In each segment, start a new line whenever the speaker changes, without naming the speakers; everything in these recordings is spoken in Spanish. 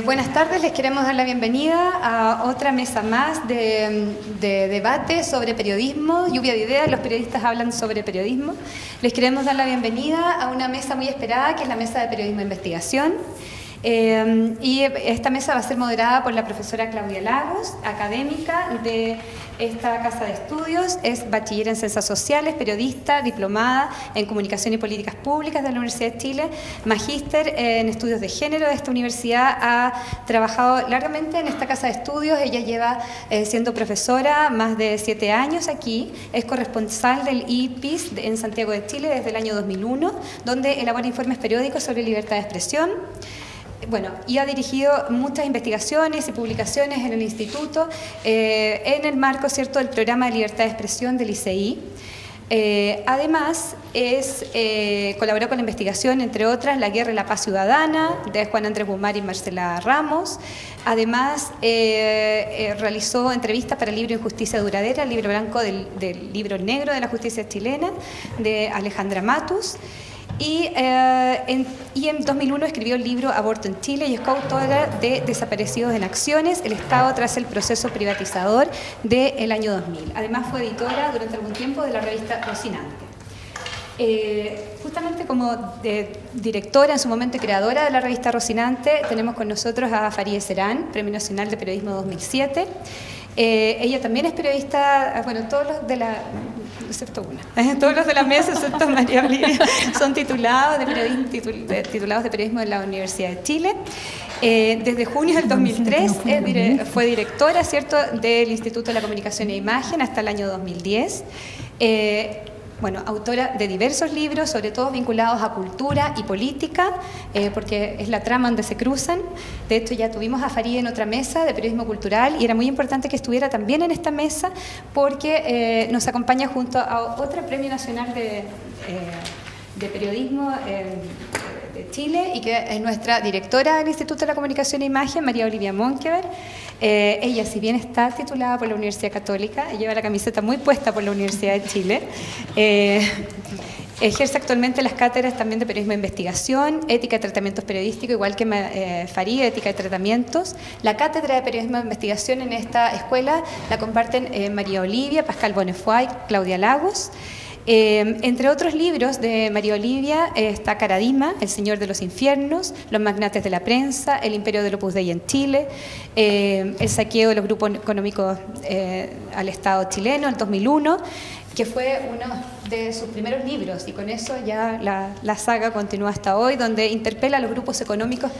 Buenas tardes, les queremos dar la bienvenida a otra mesa más de debate sobre periodismo, lluvia de ideas, los periodistas hablan sobre periodismo. Les queremos dar la bienvenida a una mesa muy esperada, que es la mesa de periodismo e investigación. Y esta mesa va a ser moderada por la profesora Claudia Lagos, académica de esta casa de estudios, es bachiller en Ciencias Sociales, periodista, diplomada en Comunicación y Políticas Públicas de la Universidad de Chile, magíster en Estudios de Género de esta universidad, ha trabajado largamente en esta casa de estudios, ella lleva siendo profesora más de 7 años aquí, es corresponsal del IPIS en Santiago de Chile desde el año 2001, donde elabora informes periódicos sobre libertad de expresión. Bueno, y ha dirigido muchas investigaciones y publicaciones en el instituto en el marco, ¿cierto?, del programa de libertad de expresión del ICI. Además, colaboró con la investigación, entre otras, La guerra y la paz ciudadana, de Juan Andrés Bumar y Marcela Ramos. Además, realizó entrevistas para el libro Injusticia Duradera, el libro blanco del libro negro de la justicia chilena, de Alejandra Matus. Y en 2001 escribió el libro Aborto en Chile y es coautora de Desaparecidos en Acciones, el Estado tras el proceso privatizador del año 2000. Además fue editora durante algún tiempo de la revista Rocinante. Justamente como directora, en su momento creadora de la revista Rocinante, tenemos con nosotros a Farideh Serán, Premio Nacional de Periodismo 2007. Ella también es periodista, bueno, todos los de la... excepto una. Todos los de la mesa, excepto María Olivia, son titulados de periodismo de la Universidad de Chile. Desde junio del 2003 fue directora, ¿cierto?, del Instituto de la Comunicación e Imagen hasta el año 2010. Bueno, autora de diversos libros, sobre todo vinculados a cultura y política, porque es la trama donde se cruzan. De hecho, ya tuvimos a Farideh en otra mesa de periodismo cultural y era muy importante que estuviera también en esta mesa porque nos acompaña junto a otro Premio Nacional de Periodismo de Chile y que es nuestra directora del Instituto de la Comunicación e Imagen, María Olivia Monkever. Ella, si bien está titulada por la Universidad Católica, lleva la camiseta muy puesta por la Universidad de Chile, ejerce actualmente las cátedras también de periodismo de investigación, ética de tratamientos periodísticos, igual que Farideh, ética de tratamientos. La cátedra de periodismo de investigación en esta escuela la comparten María Olivia, Pascal Bonnefoy, Claudia Lagos. Entre otros libros de María Olivia está Caradima, El Señor de los Infiernos, Los Magnates de la Prensa, El Imperio del Opus Dei en Chile, el saqueo de los grupos económicos al Estado chileno, el 2001, que fue uno de sus primeros libros, y con eso ya la saga continúa hasta hoy, donde interpela a los grupos económicos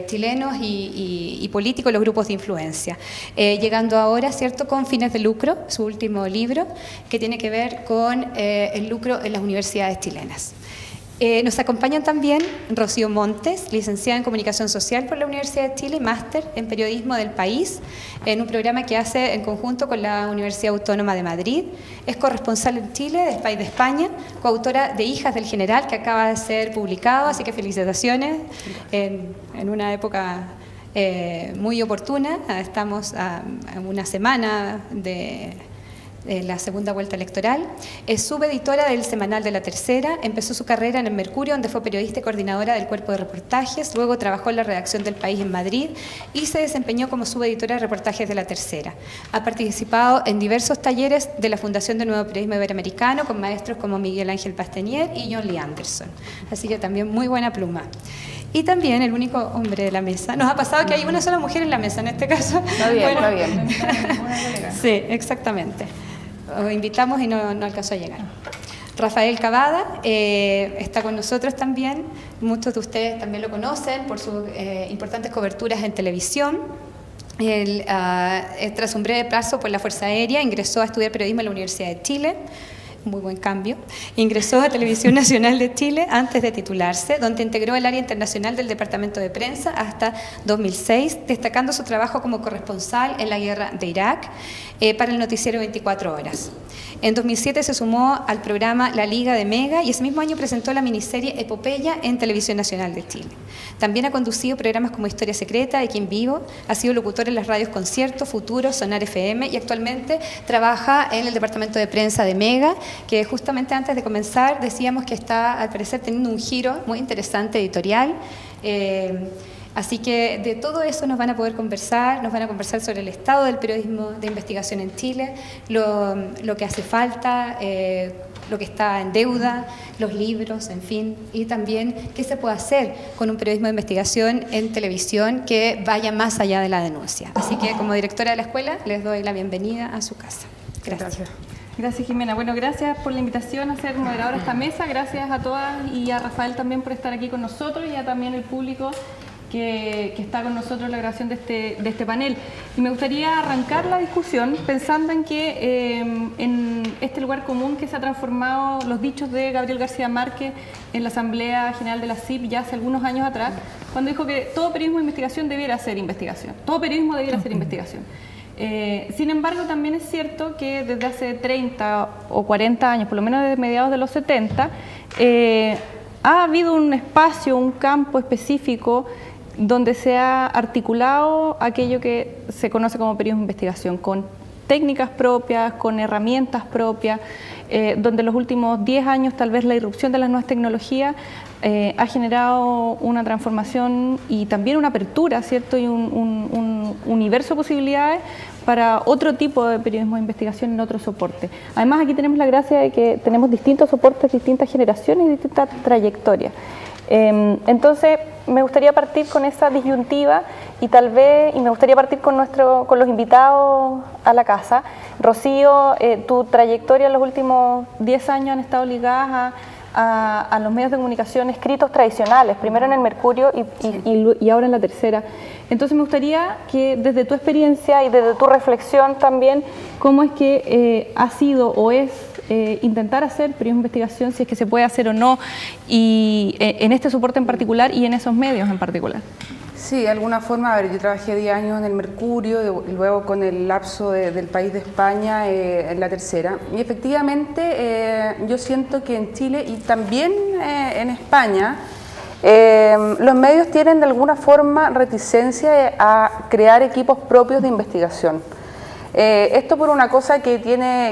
chilenos y políticos, los grupos de influencia. Llegando ahora, ¿cierto?, con Fines de Lucro, su último libro, que tiene que ver con el lucro en las universidades chilenas. Nos acompañan también Rocío Montes, licenciada en Comunicación Social por la Universidad de Chile, máster en Periodismo del País, en un programa que hace en conjunto con la Universidad Autónoma de Madrid. Es corresponsal en Chile de Spy de España, coautora de Hijas del General, que acaba de ser publicado, así que felicitaciones en una época muy oportuna. Estamos a una semana de la segunda vuelta electoral. Es subeditora del Semanal de la Tercera, empezó su carrera en el Mercurio, donde fue periodista y coordinadora del cuerpo de reportajes, luego trabajó en la redacción del País en Madrid y se desempeñó como subeditora de reportajes de la Tercera. Ha participado en diversos talleres de la Fundación de Nuevo Periodismo Iberoamericano con maestros como Miguel Ángel Pastenier y John Lee Anderson, así que también muy buena pluma. Y también el único hombre de la mesa. Nos ha pasado que hay una sola mujer en la mesa en este caso.
Está bien,
bueno,
está bien.
Sí, exactamente. Os invitamos y no alcanzó a llegar. Rafael Cavada está con nosotros también. Muchos de ustedes también lo conocen por sus importantes coberturas en televisión. Él, tras un breve plazo por la Fuerza Aérea, ingresó a estudiar periodismo en la Universidad de Chile. Muy buen cambio. Ingresó a Televisión Nacional de Chile antes de titularse, donde integró el área internacional del Departamento de Prensa hasta 2006, destacando su trabajo como corresponsal en la guerra de Irak para el noticiero 24 horas. En 2007 se sumó al programa La Liga de Mega y ese mismo año presentó la miniserie Epopeya en Televisión Nacional de Chile. También ha conducido programas como Historia Secreta, Aquí en Vivo, ha sido locutor en las radios Concierto, Futuro, Sonar FM y actualmente trabaja en el Departamento de Prensa de Mega, que justamente antes de comenzar decíamos que está al parecer teniendo un giro muy interesante editorial. Así que de todo eso nos van a poder conversar, nos van a conversar sobre el estado del periodismo de investigación en Chile, lo que hace falta, lo que está en deuda, los libros, en fin, y también qué se puede hacer con un periodismo de investigación en televisión que vaya más allá de la denuncia. Así que como directora de la escuela les doy la bienvenida a su casa. Gracias.
Gracias, Jimena. Bueno, gracias por la invitación a ser moderadora de esta mesa. Gracias a todas y a Rafael también por estar aquí con nosotros y a también el público que está con nosotros en la grabación de este panel. Y me gustaría arrancar la discusión pensando en que en este lugar común que se ha transformado los dichos de Gabriel García Márquez en la Asamblea General de la CIP ya hace algunos años atrás, cuando dijo que todo periodismo de investigación debiera ser investigación. Todo periodismo debiera ser investigación. Sin embargo, también es cierto que desde hace 30 o 40 años, por lo menos desde mediados de los 70, ha habido un espacio, un campo específico donde se ha articulado aquello que se conoce como periodismo de investigación, con técnicas propias, con herramientas propias, donde en los últimos 10 años tal vez la irrupción de las nuevas tecnologías ha generado una transformación y también una apertura, ¿cierto? Y un universo de posibilidades para otro tipo de periodismo de investigación en otro soporte. Además, aquí tenemos la gracia de que tenemos distintos soportes, distintas generaciones y distintas trayectorias. Entonces, me gustaría partir con esa disyuntiva y me gustaría partir con los invitados a la casa. Rocío, tu trayectoria en los últimos 10 años han estado ligadas a los medios de comunicación escritos tradicionales, primero en el Mercurio y ahora en La Tercera. Entonces me gustaría que desde tu experiencia y desde tu reflexión también, cómo es que ha sido o es intentar hacer periodismo de investigación, si es que se puede hacer o no, y en este soporte en particular y en esos medios en particular.
Sí, de alguna forma, a ver, yo trabajé 10 años en el Mercurio y luego con el lapso del país de España en La Tercera. Y efectivamente yo siento que en Chile y también en España los medios tienen de alguna forma reticencia a crear equipos propios de investigación. Esto por una cosa que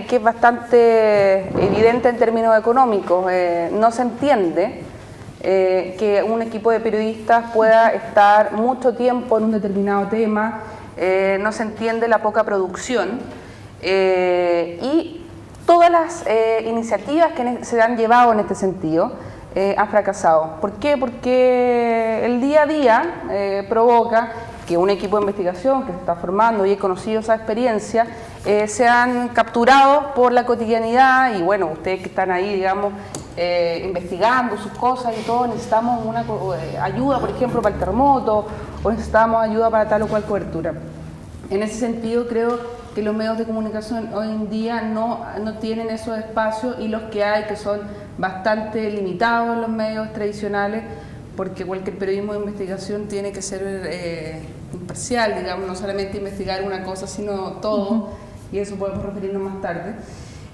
es bastante evidente en términos económicos. No se entiende que un equipo de periodistas pueda estar mucho tiempo en un determinado tema, no se entiende la poca producción y todas las iniciativas que se han llevado en este sentido han fracasado. ¿Por qué? Porque el día a día provoca que un equipo de investigación que se está formando y he conocido esa experiencia, sean capturados por la cotidianidad y bueno, ustedes que están ahí, digamos, investigando sus cosas y todo, necesitamos una ayuda, por ejemplo, para el terremoto o necesitamos ayuda para tal o cual cobertura. En ese sentido, creo que los medios de comunicación hoy en día no tienen esos espacios y los que hay, que son bastante limitados en los medios tradicionales, porque cualquier periodismo de investigación tiene que ser imparcial, digamos, no solamente investigar una cosa, sino todo, y eso podemos referirnos más tarde.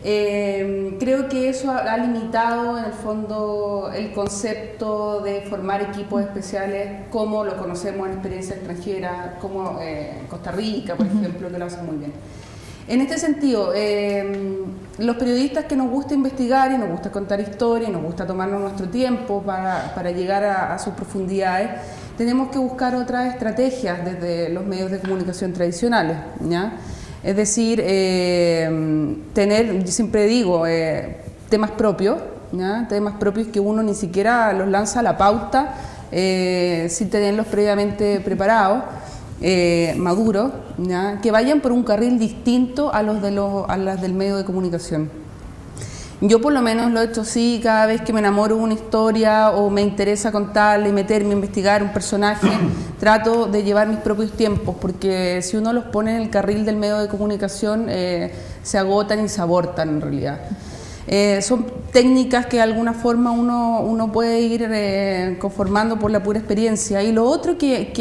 Creo que eso ha limitado en el fondo el concepto de formar equipos especiales como lo conocemos en experiencia extranjera, como Costa Rica, por ejemplo, que lo hacen muy bien. En este sentido, los periodistas que nos gusta investigar y nos gusta contar historias y nos gusta tomarnos nuestro tiempo para llegar a sus profundidades, tenemos que buscar otras estrategias desde los medios de comunicación tradicionales, ¿ya? Es decir, yo siempre digo, temas propios, ¿ya? Temas propios que uno ni siquiera los lanza a la pauta sin tenerlos previamente preparados, maduros, ¿ya? Que vayan por un carril distinto a las del medio de comunicación. Yo por lo menos lo he hecho así, cada vez que me enamoro de una historia o me interesa contarla y meterme a investigar un personaje, trato de llevar mis propios tiempos, porque si uno los pone en el carril del medio de comunicación, se agotan y se abortan en realidad. Son técnicas que de alguna forma uno puede ir conformando por la pura experiencia. Y lo otro que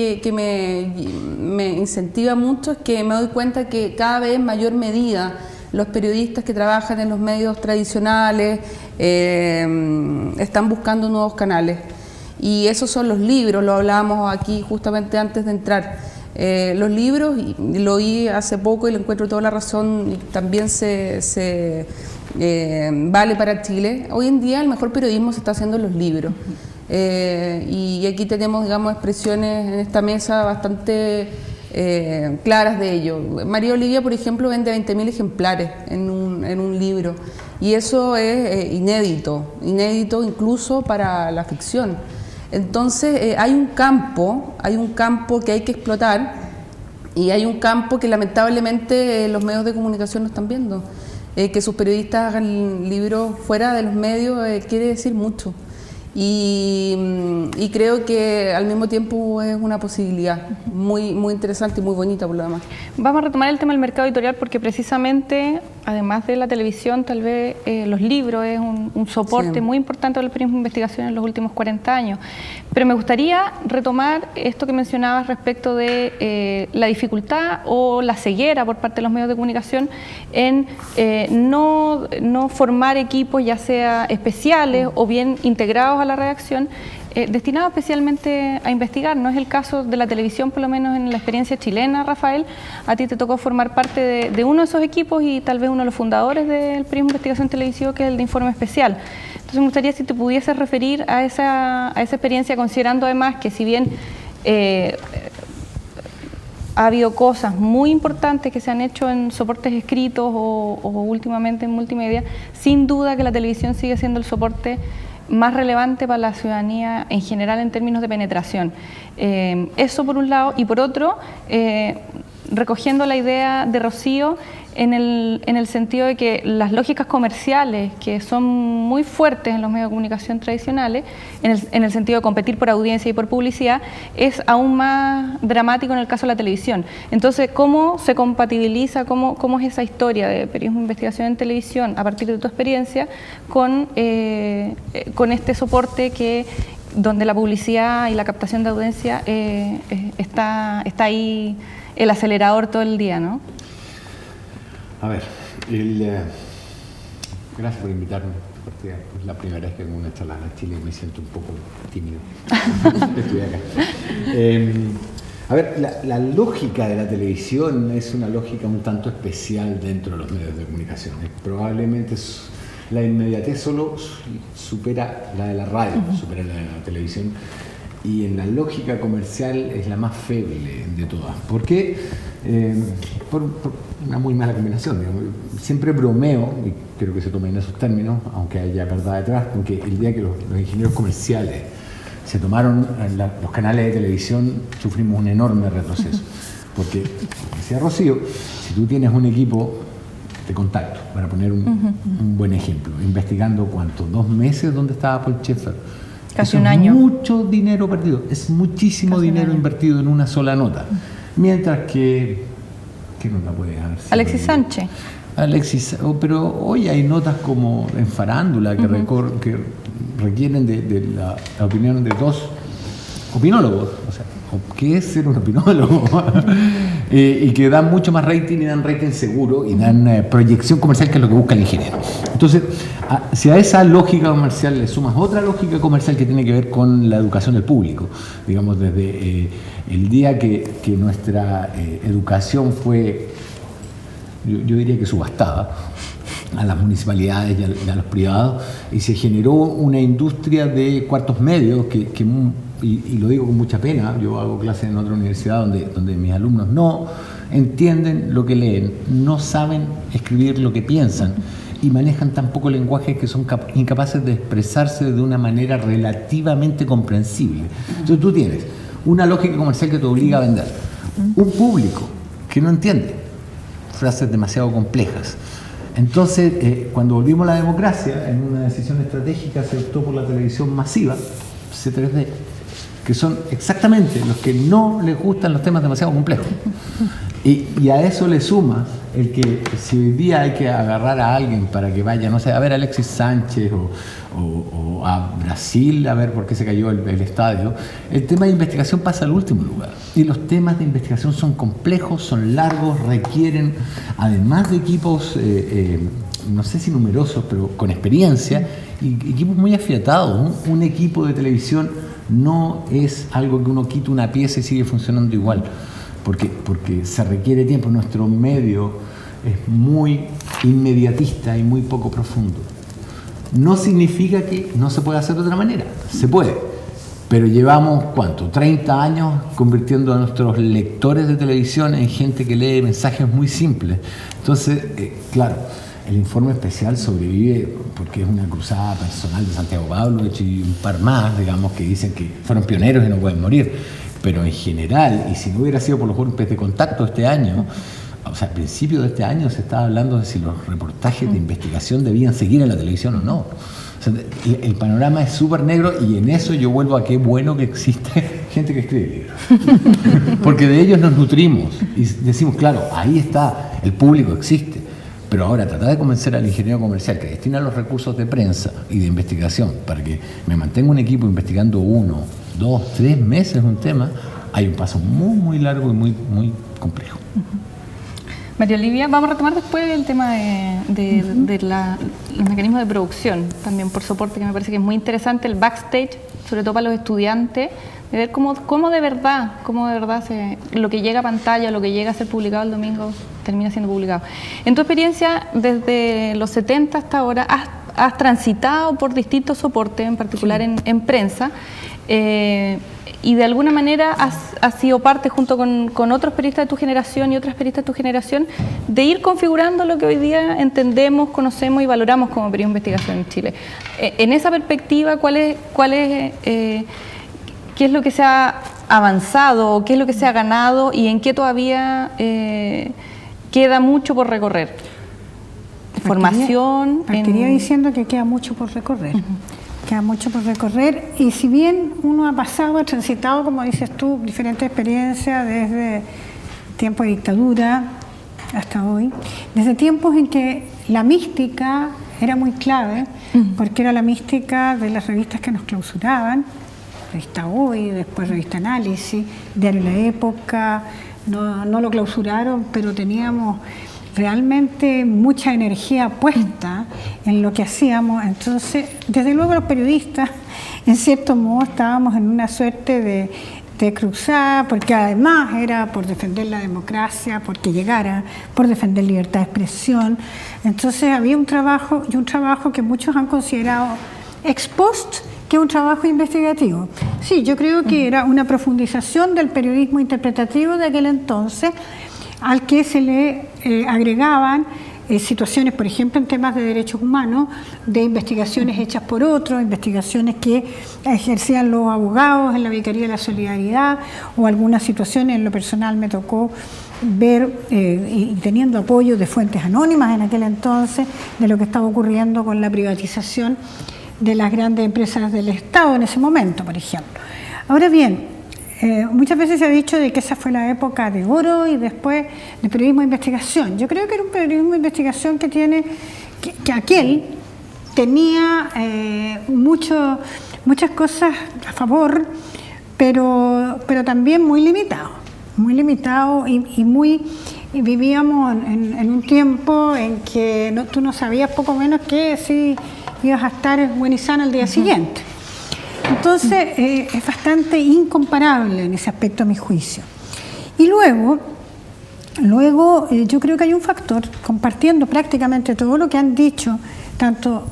me incentiva mucho es que me doy cuenta que cada vez en mayor medida los periodistas que trabajan en los medios tradicionales están buscando nuevos canales. Y esos son los libros, lo hablábamos aquí justamente antes de entrar. Los libros, y lo oí hace poco y le encuentro toda la razón, y también vale para Chile. Hoy en día el mejor periodismo se está haciendo en los libros. y aquí tenemos, digamos, expresiones en esta mesa bastante claras de ello. María Olivia, por ejemplo, vende 20.000 ejemplares en un libro, y eso es inédito incluso para la ficción. Entonces hay un campo que hay que explotar, y hay un campo que lamentablemente los medios de comunicación no están viendo. Que sus periodistas hagan libros fuera de los medios quiere decir mucho. Y creo que al mismo tiempo es una posibilidad muy interesante y muy bonita por lo demás.
Vamos a retomar el tema del mercado editorial, porque precisamente, además de la televisión, tal vez los libros es un soporte muy importante del periodismo de investigación en los últimos 40 años. Pero me gustaría retomar esto que mencionabas respecto de la dificultad o la ceguera por parte de los medios de comunicación en no formar equipos, ya sea especiales o bien integrados a la redacción, destinado especialmente a investigar. No es el caso de la televisión, por lo menos en la experiencia chilena, Rafael. A ti te tocó formar parte de uno de esos equipos y tal vez uno de los fundadores del periodismo de investigación televisivo, que es el de Informe Especial. Entonces me gustaría si te pudieses referir a esa experiencia, considerando además que si bien ha habido cosas muy importantes que se han hecho en soportes escritos o últimamente en multimedia, sin duda que la televisión sigue siendo el soporte más relevante para la ciudadanía en general en términos de penetración. Eso por un lado, y por otro, recogiendo la idea de Rocío en el sentido de que las lógicas comerciales, que son muy fuertes en los medios de comunicación tradicionales, en el sentido de competir por audiencia y por publicidad, es aún más dramático en el caso de la televisión. Entonces, ¿cómo se compatibiliza, cómo es esa historia de periodismo de investigación en televisión a partir de tu experiencia con este soporte donde la publicidad y la captación de audiencia está ahí el acelerador todo el día, ¿no?
A ver, gracias por invitarme, porque es la primera vez que hago una charla en Chile y me siento un poco tímido. Estoy acá. A ver, la lógica de la televisión es una lógica un tanto especial dentro de los medios de comunicación. Probablemente la inmediatez solo supera la de la radio, supera la de la televisión. Y en la lógica comercial es la más feble de todas. ¿Por qué? Por una muy mala combinación. Digamos. Siempre bromeo, y creo que se toma en esos términos, aunque haya verdad detrás, porque el día que los ingenieros comerciales se tomaron los canales de televisión, sufrimos un enorme retroceso. Porque, como decía Rocío, si tú tienes un equipo de contacto, para poner un buen ejemplo, investigando ¿cuánto? 2 meses donde estaba Paul Schaeffer.
Casi un año.
Es mucho dinero perdido, es muchísimo dinero invertido en una sola nota. Mientras que... ¿Qué nota puede haber?
Alexis Sánchez.
Pero hoy hay notas como en Farándula que requieren de la opinión de 2 opinólogos. O sea, ¿qué es ser un opinólogo? Y que dan mucho más rating y dan rating seguro y dan proyección comercial, que es lo que busca el ingeniero. Entonces, si a esa lógica comercial le sumas otra lógica comercial que tiene que ver con la educación del público, digamos, desde el día que nuestra educación fue, yo diría que subastada a las municipalidades y a los privados, y se generó una industria de cuartos medios y lo digo con mucha pena. Yo hago clases en otra universidad donde mis alumnos no entienden lo que leen, no saben escribir lo que piensan y manejan tan poco lenguaje que son incapaces de expresarse de una manera relativamente comprensible. Entonces tú tienes una lógica comercial que te obliga a vender, un público que no entiende frases demasiado complejas. Entonces, cuando volvimos a la democracia, en una decisión estratégica se optó por la televisión masiva, C3D, que son exactamente los que no les gustan los temas demasiado complejos. Y a eso le suma el que si hoy día hay que agarrar a alguien para que vaya, no sé, a ver a Alexis Sánchez o a Brasil, a ver por qué se cayó el estadio, el tema de investigación pasa al último lugar. Y los temas de investigación son complejos, son largos, requieren, además de equipos, no sé si numerosos, pero con experiencia, y equipos muy afiatados. Un equipo de televisión no es algo que uno quita una pieza y sigue funcionando igual, porque se requiere tiempo. Nuestro medio es muy inmediatista y muy poco profundo. No significa que no se pueda hacer de otra manera, se puede, Pero llevamos, ¿cuánto? 30 años convirtiendo a nuestros lectores de televisión en gente que lee mensajes muy simples. Entonces, claro, el informe especial sobrevive porque es una cruzada personal de Santiago Pavlovich y un par más, digamos, que dicen que fueron pioneros y no pueden morir. Pero en general, y si no hubiera sido por los golpes de contacto este año, o sea, al principio de este año se estaba hablando de si los reportajes de investigación debían seguir en la televisión o no. O sea, el panorama es súper negro y en eso yo vuelvo a qué bueno que existe gente que escribe libros. Porque de ellos nos nutrimos y decimos, claro, ahí está, el público existe. Pero ahora tratar de convencer al ingeniero comercial que destina los recursos de prensa y de investigación para que me mantenga un equipo investigando 1, 2, 3 meses un tema, hay un paso muy, muy largo y muy, muy complejo.
María Olivia, vamos a retomar después el tema de los mecanismos de producción, también por soporte, que me parece que es muy interesante, el backstage, sobre todo para los estudiantes, de ver cómo de verdad lo que llega a pantalla, lo que llega a ser publicado el domingo, termina siendo publicado. En tu experiencia, desde los 70 hasta ahora, has transitado por distintos soportes, en particular en prensa, y de alguna manera has sido parte, junto con otros periodistas de tu generación y otras periodistas de tu generación, de ir configurando lo que hoy día entendemos, conocemos y valoramos como periodismo de investigación en Chile. En esa perspectiva, ¿qué es lo que se ha avanzado, qué es lo que se ha ganado y en qué todavía queda mucho por recorrer? Formación.
Partiría diciendo que queda mucho por recorrer. Queda mucho por recorrer, y si bien uno ha transitado, como dices tú, diferentes experiencias desde tiempo de dictadura hasta hoy, desde tiempos en que la mística era muy clave, porque era la mística de las revistas que nos clausuraban, Revista Hoy, después Revista Análisis, Diario La Época, no lo clausuraron, pero teníamos realmente mucha energía puesta en lo que hacíamos. Entonces, desde luego los periodistas, en cierto modo, estábamos en una suerte de cruzada, porque además era por defender la democracia, porque llegara, por defender libertad de expresión. Entonces había un trabajo que muchos han considerado ex post, que es un trabajo investigativo. Sí, yo creo que era una profundización del periodismo interpretativo de aquel entonces, al que se le agregaban situaciones, por ejemplo, en temas de derechos humanos, de investigaciones hechas por otros, investigaciones que ejercían los abogados en la Vicaría de la Solidaridad, o algunas situaciones, en lo personal me tocó ver, y teniendo apoyo de fuentes anónimas en aquel entonces, de lo que estaba ocurriendo con la privatización de las grandes empresas del Estado en ese momento, por ejemplo. Ahora bien, muchas veces se ha dicho de que esa fue la época de oro y después de periodismo de investigación. Yo creo que era un periodismo de investigación que aquel tenía muchas cosas a favor, pero también muy limitado y vivíamos en un tiempo en que tú no sabías poco menos que si ibas a estar buena y sana al día siguiente. Entonces, es bastante incomparable en ese aspecto, a mi juicio. Y luego yo creo que hay un factor, compartiendo prácticamente todo lo que han dicho, tanto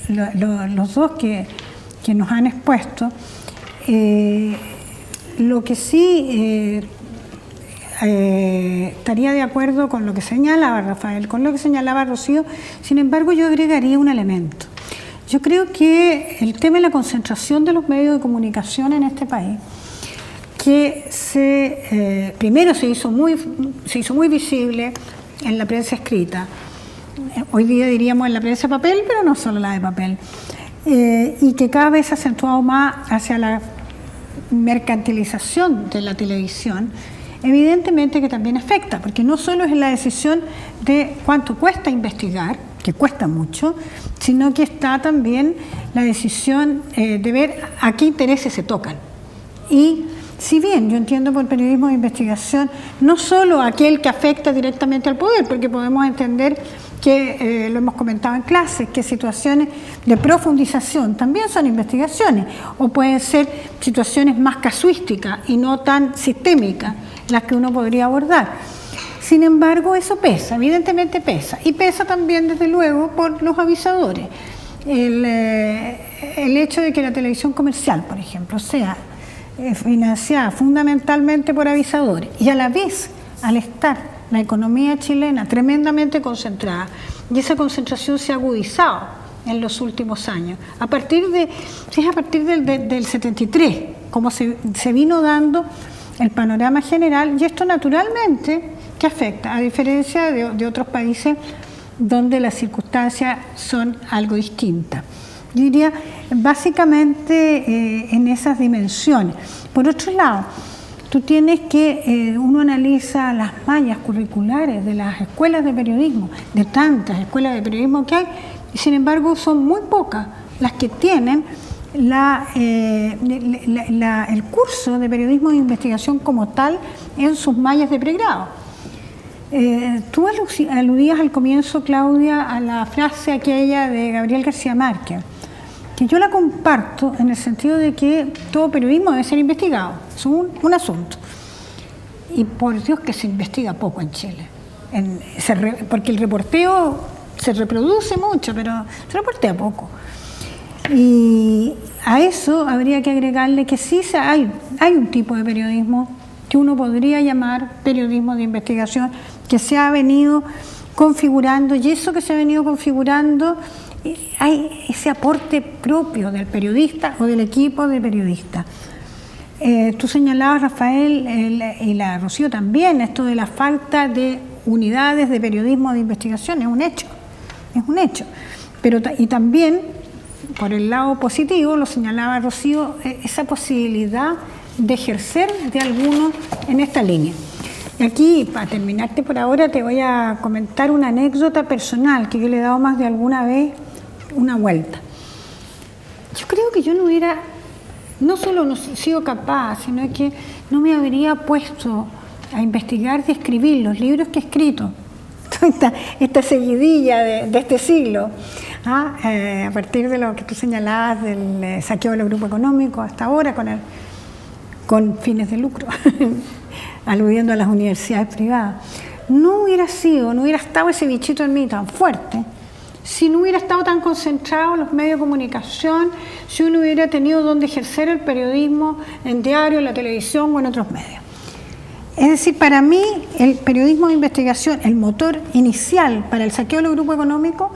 los dos que nos han expuesto, lo que sí estaría de acuerdo con lo que señalaba Rafael, con lo que señalaba Rocío. Sin embargo, yo agregaría un elemento. Yo creo que el tema de la concentración de los medios de comunicación en este país, que primero se hizo muy visible en la prensa escrita, hoy día diríamos en la prensa de papel, pero no solo la de papel, y que cada vez se ha acentuado más hacia la mercantilización de la televisión, evidentemente que también afecta, porque no solo es la decisión de cuánto cuesta investigar, que cuesta mucho, sino que está también la decisión de ver a qué intereses se tocan. Y si bien yo entiendo por periodismo de investigación no solo aquel que afecta directamente al poder, porque podemos entender que, lo hemos comentado en clases, que situaciones de profundización también son investigaciones, o pueden ser situaciones más casuísticas y no tan sistémicas las que uno podría abordar. Sin embargo, eso pesa, evidentemente pesa, y pesa también, desde luego, por los avisadores. el hecho de que la televisión comercial, por ejemplo, sea financiada fundamentalmente por avisadores y a la vez, al estar la economía chilena tremendamente concentrada, y esa concentración se ha agudizado en los últimos años, a partir del 73, como se vino dando el panorama general, y esto naturalmente que afecta, a diferencia de otros países donde las circunstancias son algo distintas. Yo diría básicamente en esas dimensiones. Por otro lado, tú tienes que, uno analiza las mallas curriculares de las escuelas de periodismo, de tantas escuelas de periodismo que hay, y sin embargo son muy pocas las que tienen el curso de periodismo de investigación como tal en sus mallas de pregrado. Tú aludías al comienzo, Claudia, a la frase aquella de Gabriel García Márquez, que yo la comparto en el sentido de que todo periodismo debe ser investigado, es un asunto. Y por Dios que se investiga poco en Chile, porque el reporteo se reproduce mucho, pero se reportea poco. Y a eso habría que agregarle que sí hay un tipo de periodismo que uno podría llamar periodismo de investigación, que se ha venido configurando, y eso que se ha venido configurando, hay ese aporte propio del periodista o del equipo de periodistas. Tú señalabas, Rafael, y la Rocío también, esto de la falta de unidades de periodismo de investigación, es un hecho. Pero, y también, por el lado positivo, lo señalaba Rocío, esa posibilidad de ejercer de algunos en esta línea. Y aquí, para terminarte por ahora, te voy a comentar una anécdota personal que yo le he dado más de alguna vez una vuelta. Yo creo que yo no solo no he sido capaz, sino que no me habría puesto a investigar y escribir los libros que he escrito, esta seguidilla de este siglo, a partir de lo que tú señalabas del saqueo de los grupos económicos hasta ahora con fines de lucro, aludiendo a las universidades privadas. No hubiera estado ese bichito en mí tan fuerte si no hubiera estado tan concentrado en los medios de comunicación, si uno hubiera tenido donde ejercer el periodismo en diario, en la televisión o en otros medios. Es decir, para mí el periodismo de investigación, el motor inicial para el saqueo de los grupos económicos,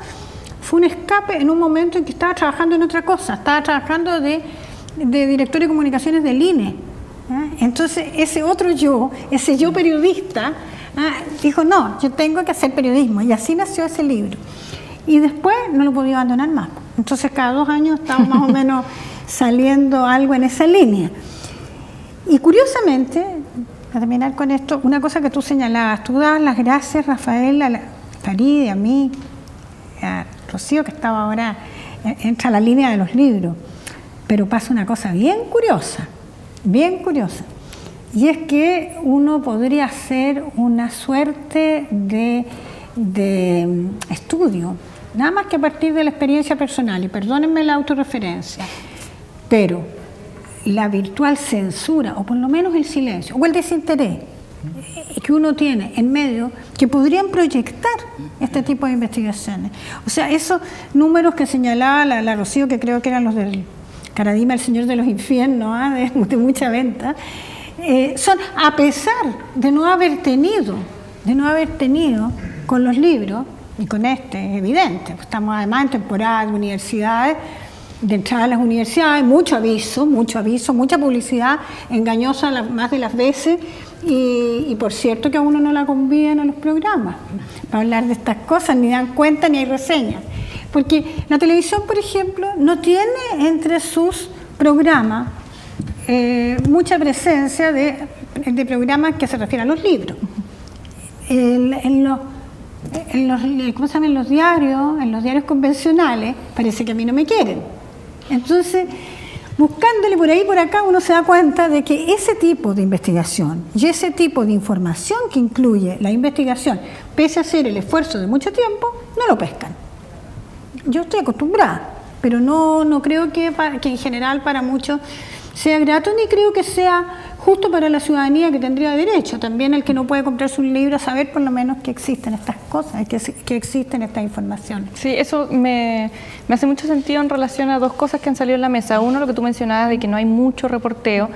fue un escape en un momento en que estaba trabajando en otra cosa, estaba trabajando de director de comunicaciones del INE. Entonces ese yo periodista, dijo, no, yo tengo que hacer periodismo, y así nació ese libro. Y después no lo podía abandonar más. Entonces cada 2 años estaba más o menos saliendo algo en esa línea. Y curiosamente, para terminar con esto, una cosa que tú señalabas, tú dabas las gracias, Rafael, a Farideh, a mí, a Rocío, que estaba ahora, entra a la línea de los libros, pero pasa una cosa bien curiosa, y es que uno podría hacer una suerte de estudio, nada más que a partir de la experiencia personal, y perdónenme la autorreferencia, pero la virtual censura, o por lo menos el silencio, o el desinterés que uno tiene en medio, que podrían proyectar este tipo de investigaciones. O sea, esos números que señalaba la Rocío, que creo que eran los del Caradima, el Señor de los Infiernos, de mucha venta, son a pesar de no haber tenido con los libros, y con es evidente, estamos además en temporada de universidades, de entrada a las universidades, mucho aviso, mucha publicidad engañosa más de las veces, y por cierto que a uno no la convidan a los programas para hablar de estas cosas, ni dan cuenta ni hay reseñas. Porque la televisión, por ejemplo, no tiene entre sus programas mucha presencia de programas que se refieren a los libros. En los diarios convencionales, parece que a mí no me quieren. Entonces, buscándole por ahí y por acá, uno se da cuenta de que ese tipo de investigación y ese tipo de información que incluye la investigación, pese a hacer el esfuerzo de mucho tiempo, no lo pescan. Yo estoy acostumbrada, pero no creo que en general para muchos sea grato, ni creo que sea justo para la ciudadanía que tendría derecho, también el que no puede comprarse un libro, a saber por lo menos que existen estas cosas, que existen estas informaciones.
Sí, eso me hace mucho sentido en relación a dos cosas que han salido en la mesa. Uno, lo que tú mencionabas de que no hay mucho reporteo,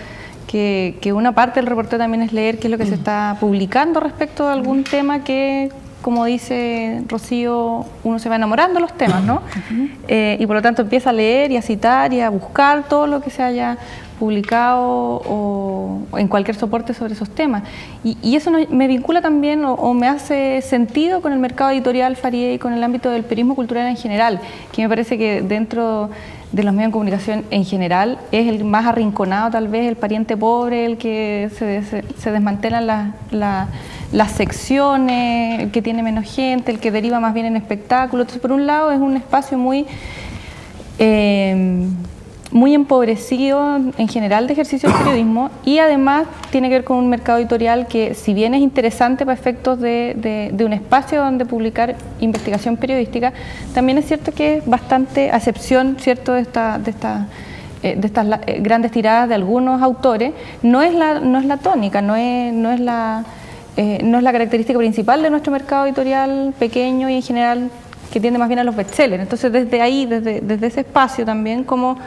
que una parte del reporteo también es leer qué es lo que se está publicando respecto a algún tema que, como dice Rocío, uno se va enamorando de los temas, ¿no? Y por lo tanto empieza a leer y a citar y a buscar todo lo que se haya publicado o en cualquier soporte sobre esos temas. Y eso me vincula también o me hace sentido con el mercado editorial, Farideh, y con el ámbito del periodismo cultural en general, que me parece que dentro de los medios de comunicación en general es el más arrinconado, tal vez el pariente pobre, el que se desmantelan las secciones, el que tiene menos gente, el que deriva más bien en espectáculos. Entonces, por un lado, es un espacio muy empobrecido en general de ejercicio del periodismo, y además tiene que ver con un mercado editorial que, si bien es interesante para efectos de un espacio donde publicar investigación periodística, también es cierto que es bastante, a excepción, ¿cierto?, de estas grandes tiradas de algunos autores, no es la tónica, no es la característica principal de nuestro mercado editorial pequeño y en general que tiende más bien a los bestsellers. Entonces, desde ahí, desde ese espacio también, ¿cómo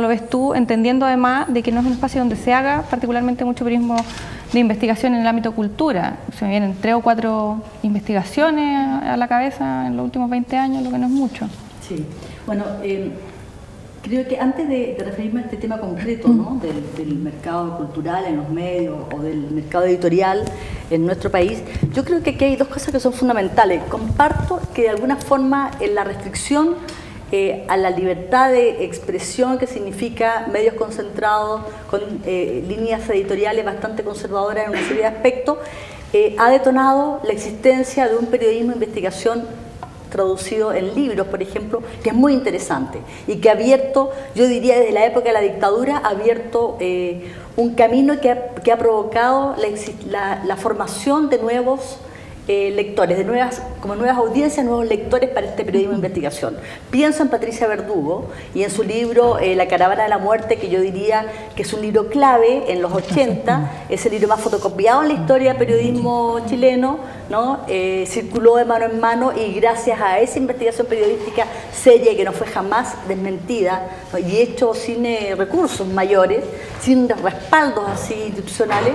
lo ves tú, entendiendo además de que no es un espacio donde se haga particularmente mucho periodismo de investigación en el ámbito cultura? Se me vienen 3 o 4 investigaciones a la cabeza en los últimos 20 años, lo que no es mucho.
Sí, bueno, creo que antes de referirme a este tema concreto, ¿no?, del mercado cultural en los medios o del mercado editorial en nuestro país, yo creo que aquí hay dos cosas que son fundamentales. Comparto que de alguna forma en la restricción a la libertad de expresión, que significa medios concentrados con líneas editoriales bastante conservadoras en una serie de aspectos, ha detonado la existencia de un periodismo de investigación traducido en libros, por ejemplo, que es muy interesante y que ha abierto, yo diría desde la época de la dictadura, ha abierto un camino que ha provocado la formación de nuevos lectores, de nuevas audiencias, nuevos lectores para este periodismo de investigación. Pienso en Patricia Verdugo y en su libro La caravana de la muerte, que yo diría que es un libro clave en los 80, es el libro más fotocopiado en la historia del periodismo chileno, ¿no? Circuló de mano en mano, y gracias a esa investigación periodística seria, que no fue jamás desmentida, ¿no?, y hecho sin recursos mayores, sin respaldos así institucionales,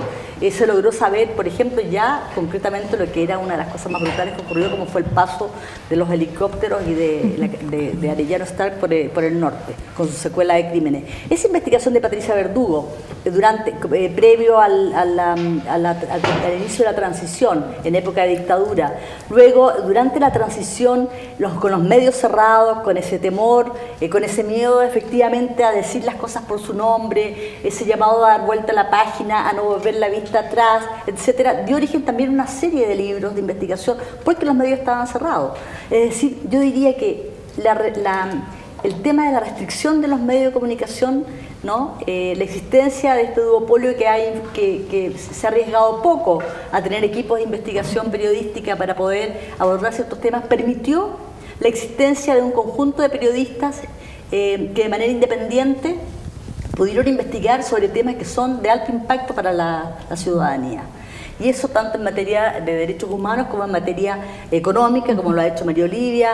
se logró saber, por ejemplo, ya concretamente lo que era una de las cosas más brutales que ocurrió, como fue el paso de los helicópteros y de Arellano Stark por el norte, con su secuela de crímenes. Esa investigación de Patricia Verdugo, previo al inicio de la transición, en época de dictadura, luego durante la transición, con los medios cerrados, con ese temor, con ese miedo efectivamente a decir las cosas por su nombre, ese llamado a dar vuelta a la página, a no volver la vista atrás, etcétera, dio origen también a una serie de libros de investigación porque los medios estaban cerrados. Es decir, yo diría que el tema de la restricción de los medios de comunicación, ¿no?, la existencia de este duopolio que se ha arriesgado poco a tener equipos de investigación periodística para poder abordar ciertos temas, permitió la existencia de un conjunto de periodistas que de manera independiente pudieron investigar sobre temas que son de alto impacto para la ciudadanía. Y eso tanto en materia de derechos humanos como en materia económica, como lo ha hecho María Olivia.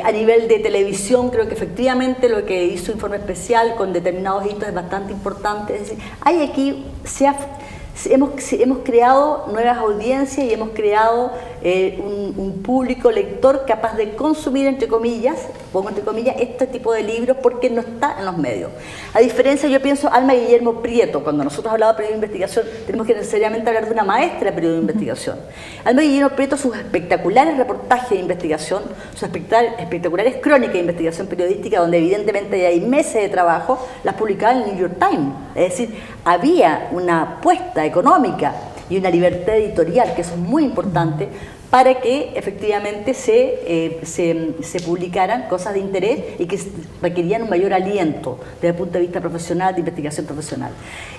A nivel de televisión, creo que efectivamente lo que hizo Informe Especial con determinados hitos es bastante importante. Es decir, hay aquí, hemos creado nuevas audiencias y hemos creado un público lector capaz de consumir, entre comillas, pongo entre comillas, este tipo de libros porque no está en los medios. A diferencia, yo pienso, Alma Guillermo Prieto, cuando nosotros hablamos de periodismo de investigación, tenemos que necesariamente hablar de una maestra de periodismo de investigación. Alma Guillermo Prieto, sus espectaculares reportajes de investigación, sus espectaculares crónicas de investigación periodística, donde evidentemente hay meses de trabajo, las publicaba en el New York Times. Es decir, había una apuesta económica y una libertad editorial, que eso es muy importante, para que efectivamente se publicaran cosas de interés y que requerían un mayor aliento desde el punto de vista profesional, de investigación profesional.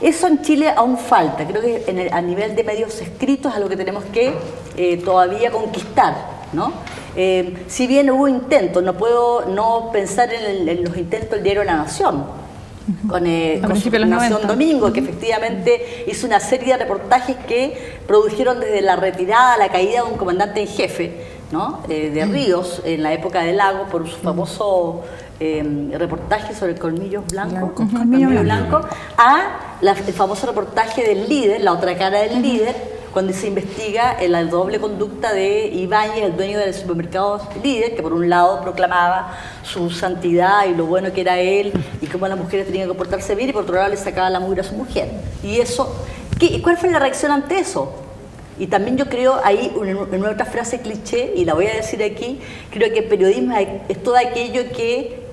Eso en Chile aún falta, creo que a nivel de medios escritos es algo que tenemos que todavía conquistar, ¿no? Si bien hubo intentos, no puedo no pensar en los intentos del diario La Nación, con
principios de los
Nación
90.
Domingo, que efectivamente hizo una serie de reportajes que produjeron desde la retirada, la caída de un comandante en jefe, ¿no? De Ríos, en la época del Lago, por su famoso reportaje sobre el colmillo blanco,
Colmillo blanco.
el famoso reportaje del líder, la otra cara del líder, cuando se investiga la doble conducta de Ibáñez, el dueño del supermercado Líder, que por un lado proclamaba su santidad y lo bueno que era él y cómo las mujeres tenían que comportarse bien, y por otro lado le sacaba la mugre a su mujer. Y eso, ¿cuál fue la reacción ante eso? Y también yo creo, ahí en otra frase cliché, y la voy a decir aquí, creo que el periodismo es todo aquello que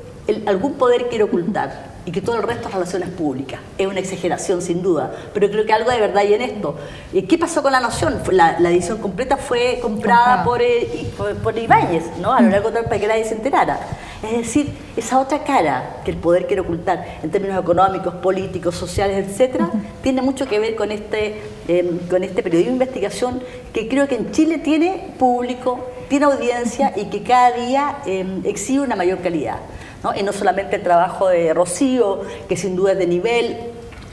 algún poder quiere ocultar y que todo el resto es relaciones públicas. Es una exageración sin duda, pero creo que algo de verdad hay en esto. ¿Qué pasó con La Nación? La edición completa fue comprada por Ibáñez, ¿no? A lo largo de para que nadie se enterara. Es decir, esa otra cara que el poder quiere ocultar en términos económicos, políticos, sociales, etcétera, tiene mucho que ver con este periodismo de investigación que creo que en Chile tiene público, tiene audiencia y que cada día exhibe una mayor calidad, ¿no? Y no solamente el trabajo de Rocío, que sin duda es de nivel,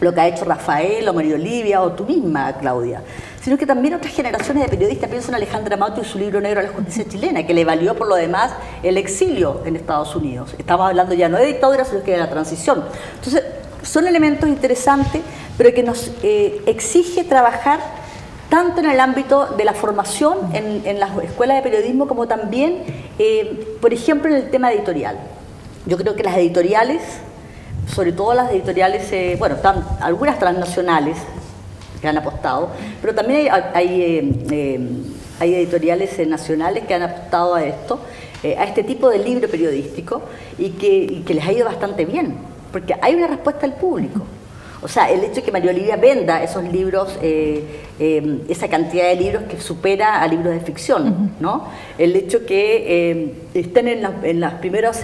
lo que ha hecho Rafael o María Olivia o tú misma, Claudia, sino que también otras generaciones de periodistas. Pienso en Alejandra Mato y su libro Negro a la justicia chilena, que le valió por lo demás el exilio en Estados Unidos. Estamos hablando ya no de dictadura, sino que de la transición. Entonces, son elementos interesantes, pero que nos exige trabajar tanto en el ámbito de la formación en las escuelas de periodismo, como también, por ejemplo, en el tema editorial. Yo creo que las editoriales, sobre todo las editoriales, algunas transnacionales que han apostado, pero también hay editoriales nacionales que han apostado a esto, a este tipo de libro periodístico y que les ha ido bastante bien, porque hay una respuesta del público. O sea, el hecho de que María Olivia venda esos libros, esa cantidad de libros que supera a libros de ficción, ¿no? El hecho que estén en los primeros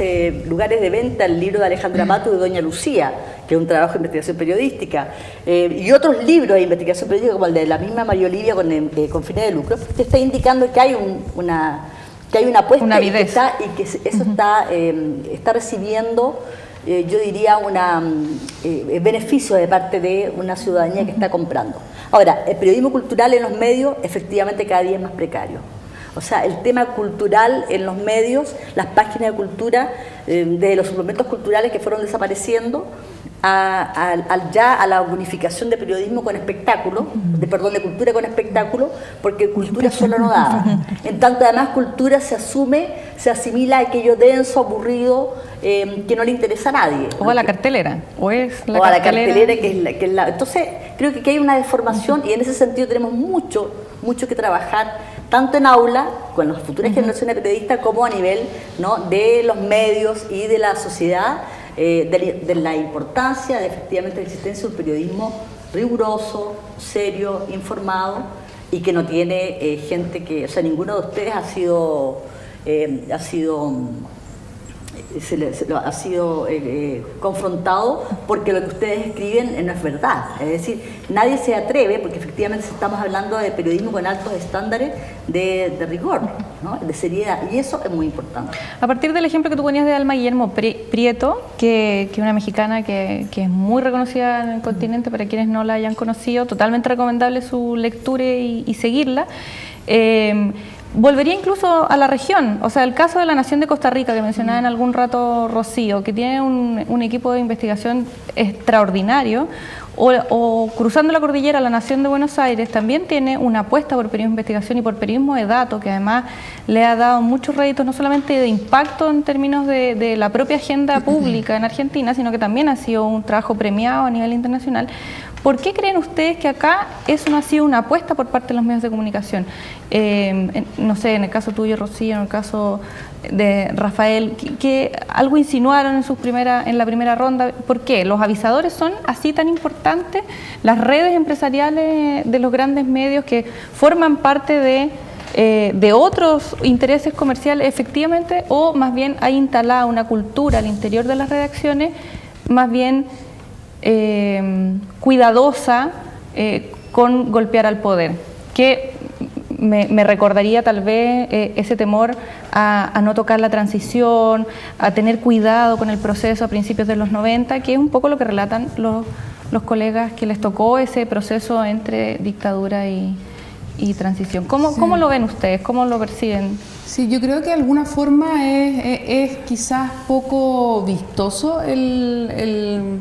lugares de venta el libro de Alejandra Mato y de Doña Lucía, que es un trabajo de investigación periodística, y otros libros de investigación periodística como el de la misma María Olivia con fines de lucro, te está indicando que hay una apuesta,
una avidez,
y que eso está recibiendo, yo diría, beneficio de parte de una ciudadanía que está comprando. Ahora, el periodismo cultural en los medios efectivamente cada día es más precario. O sea, el tema cultural en los medios, las páginas de cultura, de los suplementos culturales que fueron desapareciendo, a la unificación de periodismo con espectáculo, de cultura con espectáculo, porque cultura solo no daba. En tanto, además, cultura se asimila a aquello denso, aburrido, que no le interesa a nadie.
O a la cartelera,
a la cartelera que es la... Entonces, creo que hay una deformación y en ese sentido tenemos mucho que trabajar, tanto en aula, con las futuras generaciones de periodistas, como a nivel, ¿no?, de los medios y de la sociedad, de la importancia de efectivamente la existencia de un periodismo riguroso, serio, informado y que no tiene gente que, o sea, ninguno de ustedes ha sido confrontado porque lo que ustedes escriben no es verdad. Es decir, nadie se atreve, porque efectivamente estamos hablando de periodismo con altos estándares de rigor, ¿no?, de seriedad, y eso es muy importante.
A partir del ejemplo que tú ponías de Alma Guillermo Prieto, que es una mexicana que es muy reconocida en el continente, para quienes no la hayan conocido, totalmente recomendable su lectura y seguirla. Volvería incluso a la región, o sea, el caso de la Nación de Costa Rica, que mencionaba en algún rato Rocío, que tiene un equipo de investigación extraordinario, o cruzando la cordillera, la Nación de Buenos Aires también tiene una apuesta por periodismo de investigación y por periodismo de datos, que además le ha dado muchos réditos, no solamente de impacto en términos de la propia agenda pública en Argentina, sino que también ha sido un trabajo premiado a nivel internacional. ¿Por qué creen ustedes que acá eso no ha sido una apuesta por parte de los medios de comunicación? No sé, en el caso tuyo, Rocío, en el caso de Rafael, que algo insinuaron en la primera ronda. ¿Por qué? ¿Los avisadores son así tan importantes? ¿Las redes empresariales de los grandes medios que forman parte de otros intereses comerciales efectivamente, o más bien hay instalada una cultura al interior de las redacciones más bien cuidadosa con golpear al poder, que me recordaría tal vez ese temor a no tocar la transición, a tener cuidado con el proceso a principios de los 90, que es un poco lo que relatan los colegas que les tocó ese proceso entre dictadura y transición. ¿Cómo lo ven ustedes? ¿Cómo lo perciben?
Sí, yo creo que de alguna forma es quizás poco vistoso el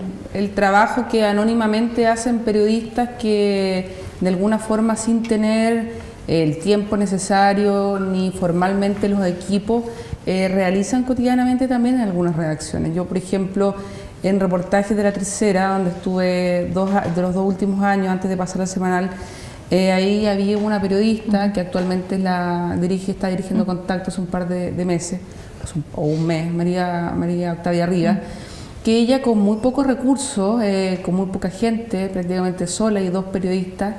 trabajo que anónimamente hacen periodistas que de alguna forma, sin tener el tiempo necesario ni formalmente los equipos, realizan cotidianamente también en algunas redacciones. Yo, por ejemplo, en reportajes de La Tercera, donde estuve de los 2 últimos años antes de pasar al semanal, ahí había una periodista que actualmente está dirigiendo Contacto hace un par de meses, o un mes, María Octavia Rivas, que ella con muy pocos recursos, con muy poca gente, prácticamente sola y 2 periodistas,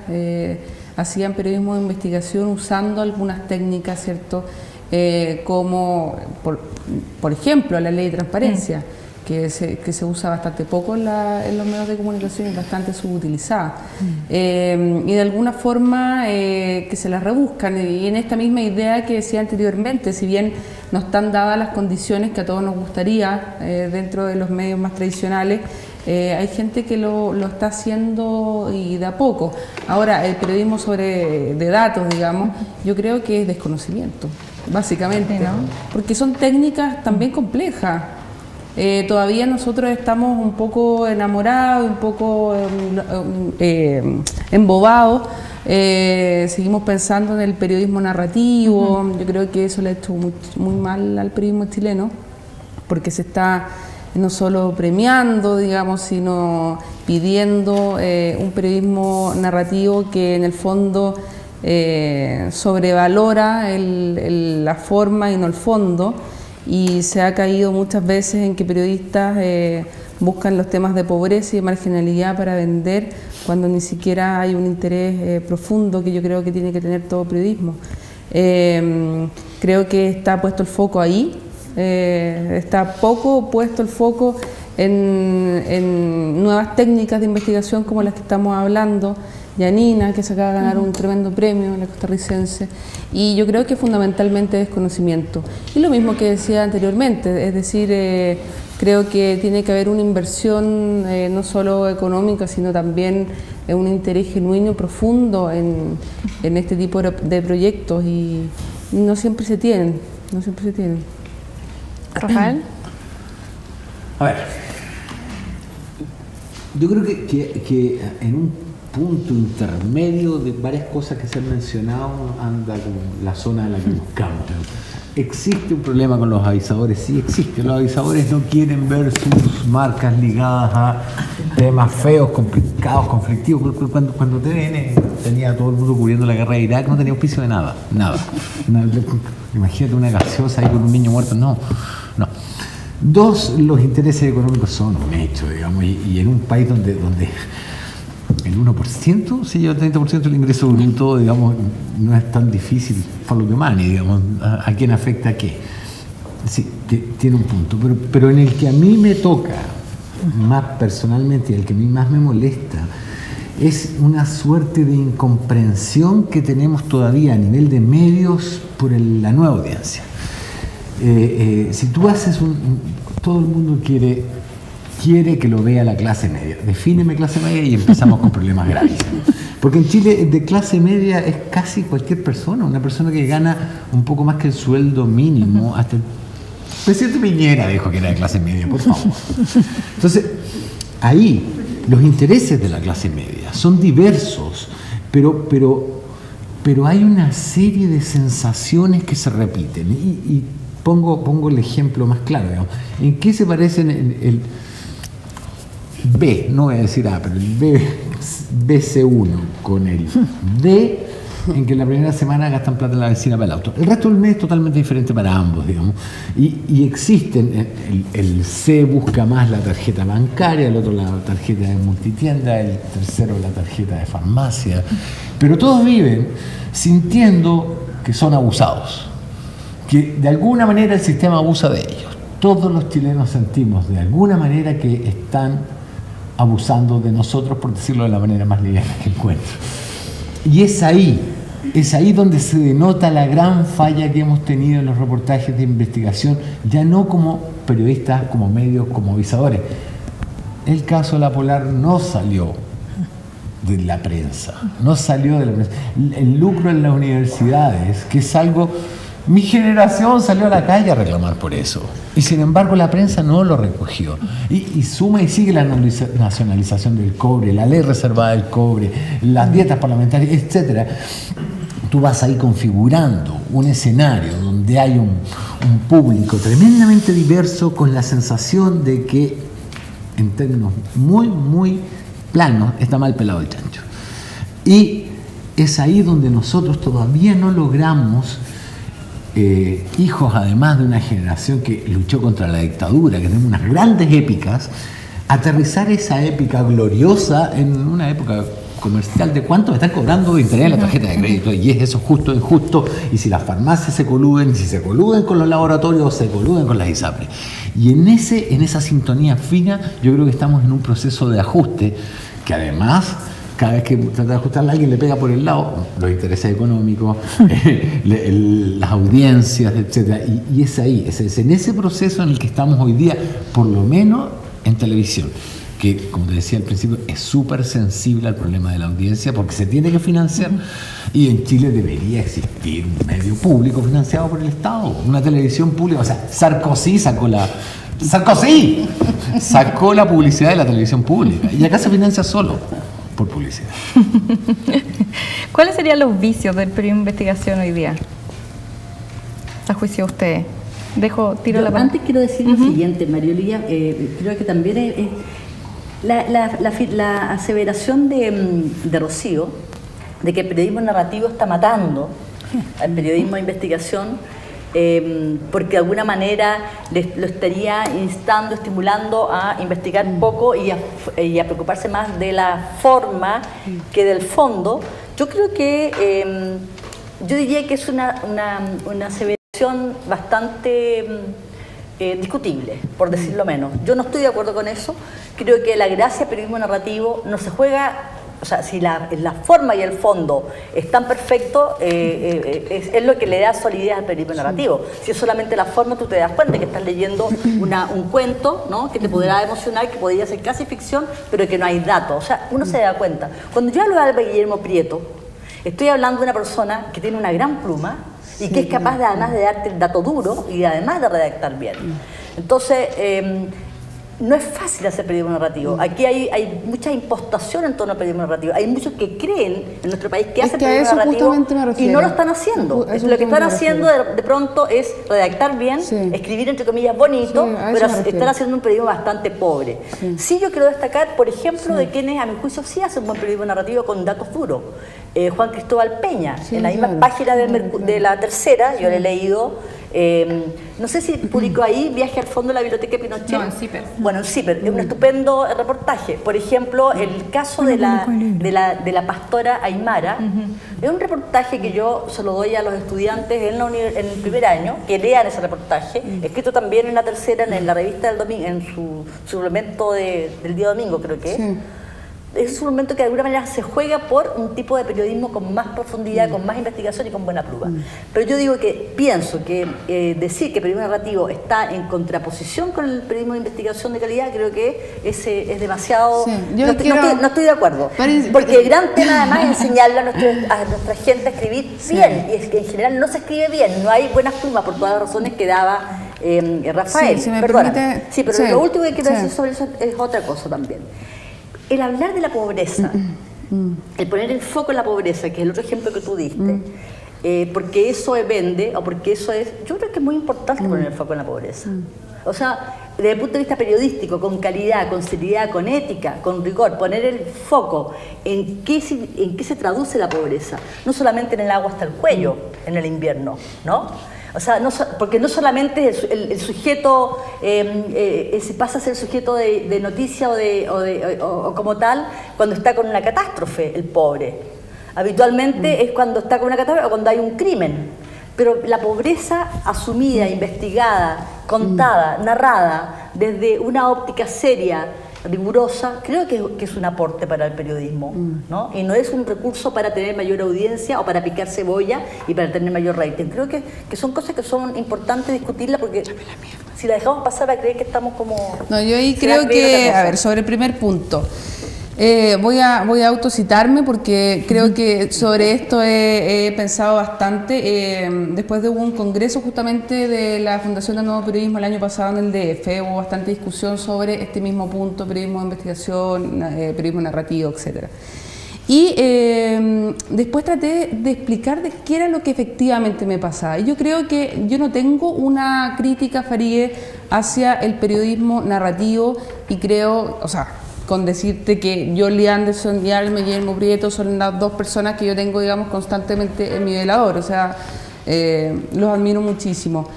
hacían periodismo de investigación usando algunas técnicas, ¿cierto? Como, por ejemplo, la ley de transparencia, que se usa bastante poco en los medios de comunicación y bastante subutilizada. Y de alguna forma que se las rebuscan. Y en esta misma idea que decía anteriormente, si bien no están dadas las condiciones que a todos nos gustaría dentro de los medios más tradicionales, hay gente que lo está haciendo y de a poco. Ahora, el periodismo de datos, digamos, yo creo que es desconocimiento, básicamente, ¿no? Porque son técnicas también complejas. Todavía nosotros estamos un poco enamorados, un poco embobados, seguimos pensando en el periodismo narrativo. Yo creo que eso le ha hecho muy mal al periodismo chileno, porque se está no solo premiando, digamos, sino pidiendo un periodismo narrativo que en el fondo sobrevalora la forma y no el fondo. Y se ha caído muchas veces en que periodistas buscan los temas de pobreza y de marginalidad para vender, cuando ni siquiera hay un interés profundo que yo creo que tiene que tener todo periodismo. Creo que está puesto el foco ahí, está poco puesto el foco en nuevas técnicas de investigación como las que estamos hablando. Yanina, que se acaba de ganar un tremendo premio, la costarricense, y yo creo que fundamentalmente es desconocimiento. Y lo mismo que decía anteriormente, es decir, creo que tiene que haber una inversión no solo económica, sino también un interés genuino y profundo en este tipo de proyectos, y no siempre se tienen,
Rafael.
A ver, yo creo que en un punto intermedio de varias cosas que se han mencionado anda como la zona de la que buscamos. ¿Existe un problema con los avisadores? Sí, existe. Los avisadores no quieren ver sus marcas ligadas a temas feos, complicados, conflictivos. Cuando TVN tenía a todo el mundo cubriendo la guerra de Irak, no tenía auspicio de nada. Imagínate una gaseosa ahí con un niño muerto. No. 2, los intereses económicos son un hecho, digamos, y en un país donde el 1% se lleva el 30% del ingreso bruto, digamos, no es tan difícil follow the money, digamos, ¿a quién afecta a qué? Sí, tiene un punto, pero en el que a mí me toca más personalmente y el que a mí más me molesta es una suerte de incomprensión que tenemos todavía a nivel de medios por la nueva audiencia. Si tú haces todo el mundo quiere que lo vea la clase media. Defíneme clase media y empezamos con problemas graves. Porque en Chile de clase media es casi cualquier persona, una persona que gana un poco más que el sueldo mínimo. Hasta el presidente Piñera dijo que era de clase media, por favor. Entonces, ahí los intereses de la clase media son diversos, pero hay una serie de sensaciones que se repiten. Y pongo el ejemplo más claro, digamos. ¿En qué se parecen el B, no voy a decir A, pero el BC1 con el D, en que la primera semana gastan plata en la vecina para el auto? El resto del mes es totalmente diferente para ambos, digamos. Y existen, el C busca más la tarjeta bancaria, el otro la tarjeta de multitienda, el tercero la tarjeta de farmacia, pero todos viven sintiendo que son abusados, que de alguna manera el sistema abusa de ellos. Todos los chilenos sentimos de alguna manera que están abusando de nosotros, por decirlo de la manera más liviana que encuentro. Y es ahí es ahí donde se denota la gran falla que hemos tenido en los reportajes de investigación, ya no como periodistas, como medios, como avisadores. El caso de La Polar no salió de la prensa, no salió de la prensa. El lucro en las universidades, que es algo... Mi generación salió a la calle a reclamar por eso. Y sin embargo la prensa no lo recogió. Y suma y sigue la nacionalización del cobre, la ley reservada del cobre, las dietas parlamentarias, etc. Tú vas ahí configurando un escenario donde hay un público tremendamente diverso, con la sensación de que, en términos muy, muy planos, está mal pelado el chancho. Y es ahí donde nosotros todavía no logramos... hijos además de una generación que luchó contra la dictadura, que tenemos unas grandes épicas, aterrizar esa épica gloriosa en una época comercial de cuánto me están cobrando de interés en la tarjeta de crédito, y es eso justo, injusto, y si las farmacias se coluden, si se coluden con los laboratorios, se coluden con las ISAPRES. Y en esa sintonía fina, yo creo que estamos en un proceso de ajuste que además... Cada vez que trata de ajustarla, alguien le pega por el lado los intereses económicos, las audiencias, etc. Y es ahí, es en ese proceso en el que estamos hoy día, por lo menos en televisión, que, como te decía al principio, es súper sensible al problema de la audiencia porque se tiene que financiar. Y en Chile debería existir un medio público financiado por el Estado, una televisión pública. O sea, Sarkozy sacó la publicidad de la televisión pública y acá se financia solo por publicidad.
¿Cuáles serían los vicios del periodismo de investigación hoy día, a juicio de ustedes? Tiro la palabra.
Antes quiero decir lo siguiente, Mariolía, creo que también es la aseveración de Rocío, de que el periodismo narrativo está matando al periodismo de investigación, porque de alguna manera lo estaría instando, estimulando a investigar poco y a preocuparse más de la forma que del fondo. Yo creo que, yo diría que es una aseveración bastante discutible, por decirlo menos. Yo no estoy de acuerdo con eso. Creo que la gracia del periodismo narrativo no se juega... O sea, si la forma y el fondo están perfectos, es lo que le da solidez al periodismo narrativo. Si es solamente la forma, tú te das cuenta que estás leyendo un cuento, ¿no?, que te podrá emocionar, que podría ser casi ficción, pero que no hay datos. O sea, uno se da cuenta. Cuando yo hablo de Álvaro Guillermo Prieto, estoy hablando de una persona que tiene una gran pluma y que es capaz además de darte el dato duro y además de redactar bien. Entonces... no es fácil hacer periodismo narrativo. Aquí hay mucha impostación en torno al periodismo narrativo. Hay muchos que creen en nuestro país que hacen periodismo narrativo y no lo están haciendo. Lo que están haciendo de pronto es redactar bien, escribir entre comillas bonito, pero están haciendo un periodismo bastante pobre. Sí, yo quiero destacar, por ejemplo, de quienes a mi juicio sí hacen un buen periodismo narrativo con datos duros. Juan Cristóbal Peña, en la misma página de La Tercera, yo le he leído... no sé si publicó ahí Viaje al fondo de la biblioteca de Pinochet.
No, en CIPER.
Bueno, en CIPER, es un estupendo reportaje. Por ejemplo, el caso de la pastora Aymara. Es un reportaje que yo se lo doy a los estudiantes en el primer año, que lean ese reportaje, escrito también en La Tercera, en la revista del domingo, en su suplemento del día domingo, creo que es. Es un momento que de alguna manera se juega por un tipo de periodismo con más profundidad, con más investigación y con buena pluma. Pero yo digo que pienso que decir que el periodismo narrativo está en contraposición con el periodismo de investigación de calidad, creo que es demasiado... No estoy de acuerdo. Porque el gran tema además es enseñarle a nuestra gente a escribir bien. Y es que en general no se escribe bien, no hay buenas plumas por todas las razones que daba Rafael. Sí, pero lo último que quiero decir sobre eso es otra cosa también. El hablar de la pobreza, el poner el foco en la pobreza, que es el otro ejemplo que tú diste, porque eso vende, o porque eso es... Yo creo que es muy importante poner el foco en la pobreza. O sea, desde el punto de vista periodístico, con calidad, con seriedad, con ética, con rigor, poner el foco en qué se traduce la pobreza. No solamente en el agua hasta el cuello, en el invierno, ¿no? O sea, porque no solamente el sujeto se pasa a ser sujeto de noticia o como tal cuando está con una catástrofe, el pobre. Habitualmente es cuando está con una catástrofe o cuando hay un crimen. Pero la pobreza asumida, investigada, contada, narrada desde una óptica seria, rigurosa, creo que es un aporte para el periodismo, ¿no? Y no es un recurso para tener mayor audiencia o para picar cebolla y para tener mayor rating. Creo que son cosas que son importantes discutirlas, porque si la dejamos pasar va a creer que estamos como...
No, yo ahí creo que, a ver, sobre el primer punto, voy a autocitarme porque creo que sobre esto he pensado bastante. Después de un congreso justamente de la Fundación del Nuevo Periodismo el año pasado en el DF, hubo bastante discusión sobre este mismo punto, periodismo de investigación, periodismo narrativo, etcétera. Y después traté de explicar de qué era lo que efectivamente me pasaba. Y yo creo que yo no tengo una crítica, Farideh, hacia el periodismo narrativo, y creo, o sea, con decirte que Yoli Anderson y Guillermo Prieto son las dos personas que yo tengo, digamos, constantemente en mi velador, o sea, los admiro muchísimo.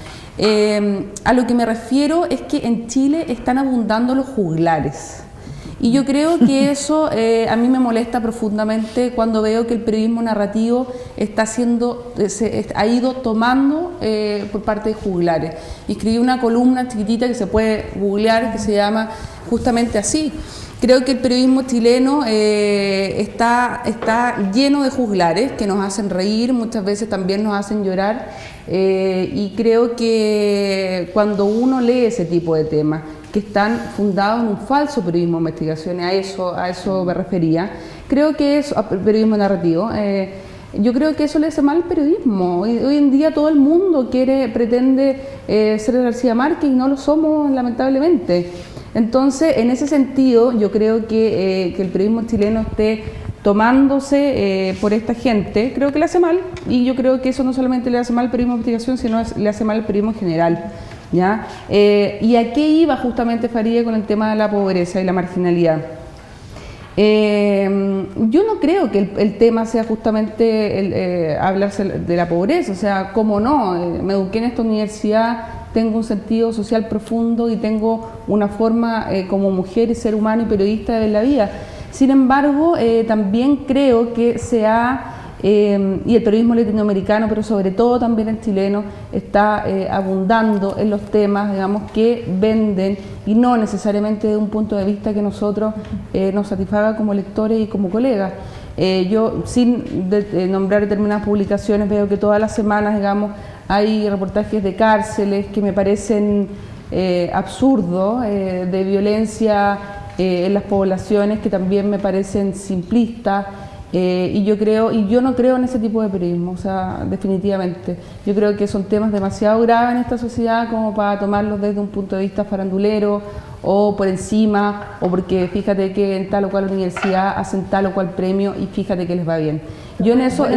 A lo que me refiero es que en Chile están abundando los juglares. Y yo creo que eso a mí me molesta profundamente cuando veo que el periodismo narrativo ha ido tomando por parte de juglares. Y escribí una columna chiquitita que se puede googlear, que se llama justamente así. Creo que el periodismo chileno está lleno de juglares que nos hacen reír, muchas veces también nos hacen llorar, y creo que cuando uno lee ese tipo de temas, que están fundados en un falso periodismo de investigación, a eso me refería, creo que es periodismo narrativo. Yo creo que eso le hace mal al periodismo. Hoy en día todo el mundo pretende ser García Márquez y no lo somos, lamentablemente. Entonces, en ese sentido, yo creo que el periodismo chileno esté tomándose por esta gente, creo que le hace mal, y yo creo que eso no solamente le hace mal al periodismo de investigación, sino le hace mal al periodismo en general, ¿ya? ¿Y a qué iba justamente Farideh con el tema de la pobreza y la marginalidad? Yo no creo que el tema sea justamente hablarse de la pobreza, o sea, cómo no, me eduqué en esta universidad, tengo un sentido social profundo y tengo una forma como mujer y ser humano y periodista de ver la vida. Sin embargo, también creo que y el periodismo latinoamericano, pero sobre todo también el chileno, está abundando en los temas, digamos, que venden, y no necesariamente de un punto de vista que nosotros nos satisfaga como lectores y como colegas. Yo, sin nombrar determinadas publicaciones, veo que todas las semanas, digamos, hay reportajes de cárceles que me parecen absurdos, de violencia en las poblaciones, que también me parecen simplistas. Y yo no creo en ese tipo de periodismo, o sea, definitivamente. Yo creo que son temas demasiado graves en esta sociedad como para tomarlos desde un punto de vista farandulero o por encima, o porque fíjate que en tal o cual universidad hacen tal o cual premio y fíjate que les va bien. Yo en eso,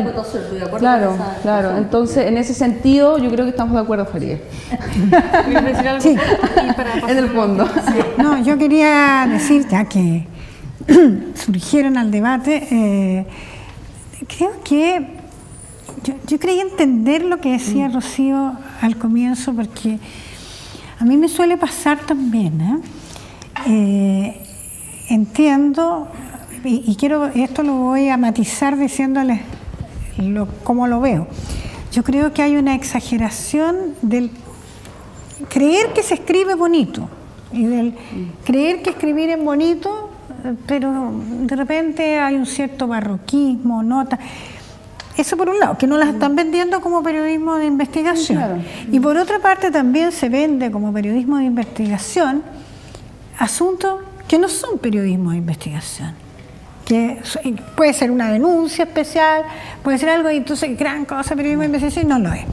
claro, entonces en ese sentido yo creo que estamos de acuerdo, Farideh.
Sí.
En el fondo.
No, yo quería decir, ya que surgieron al debate, creo que yo creí entender lo que decía Rocío al comienzo, porque a mí me suele pasar también, entiendo, y esto lo voy a matizar diciéndoles cómo lo veo. Yo creo que hay una exageración del creer que se escribe bonito y del creer que escribir es bonito, pero de repente hay un cierto barroquismo, nota. Eso por un lado, que no las están vendiendo como periodismo de investigación. Claro. Y por otra parte también se vende como periodismo de investigación asuntos que no son periodismo de investigación. Que puede ser una denuncia especial, puede ser algo, y entonces gran cosa, periodismo de investigación, no lo es.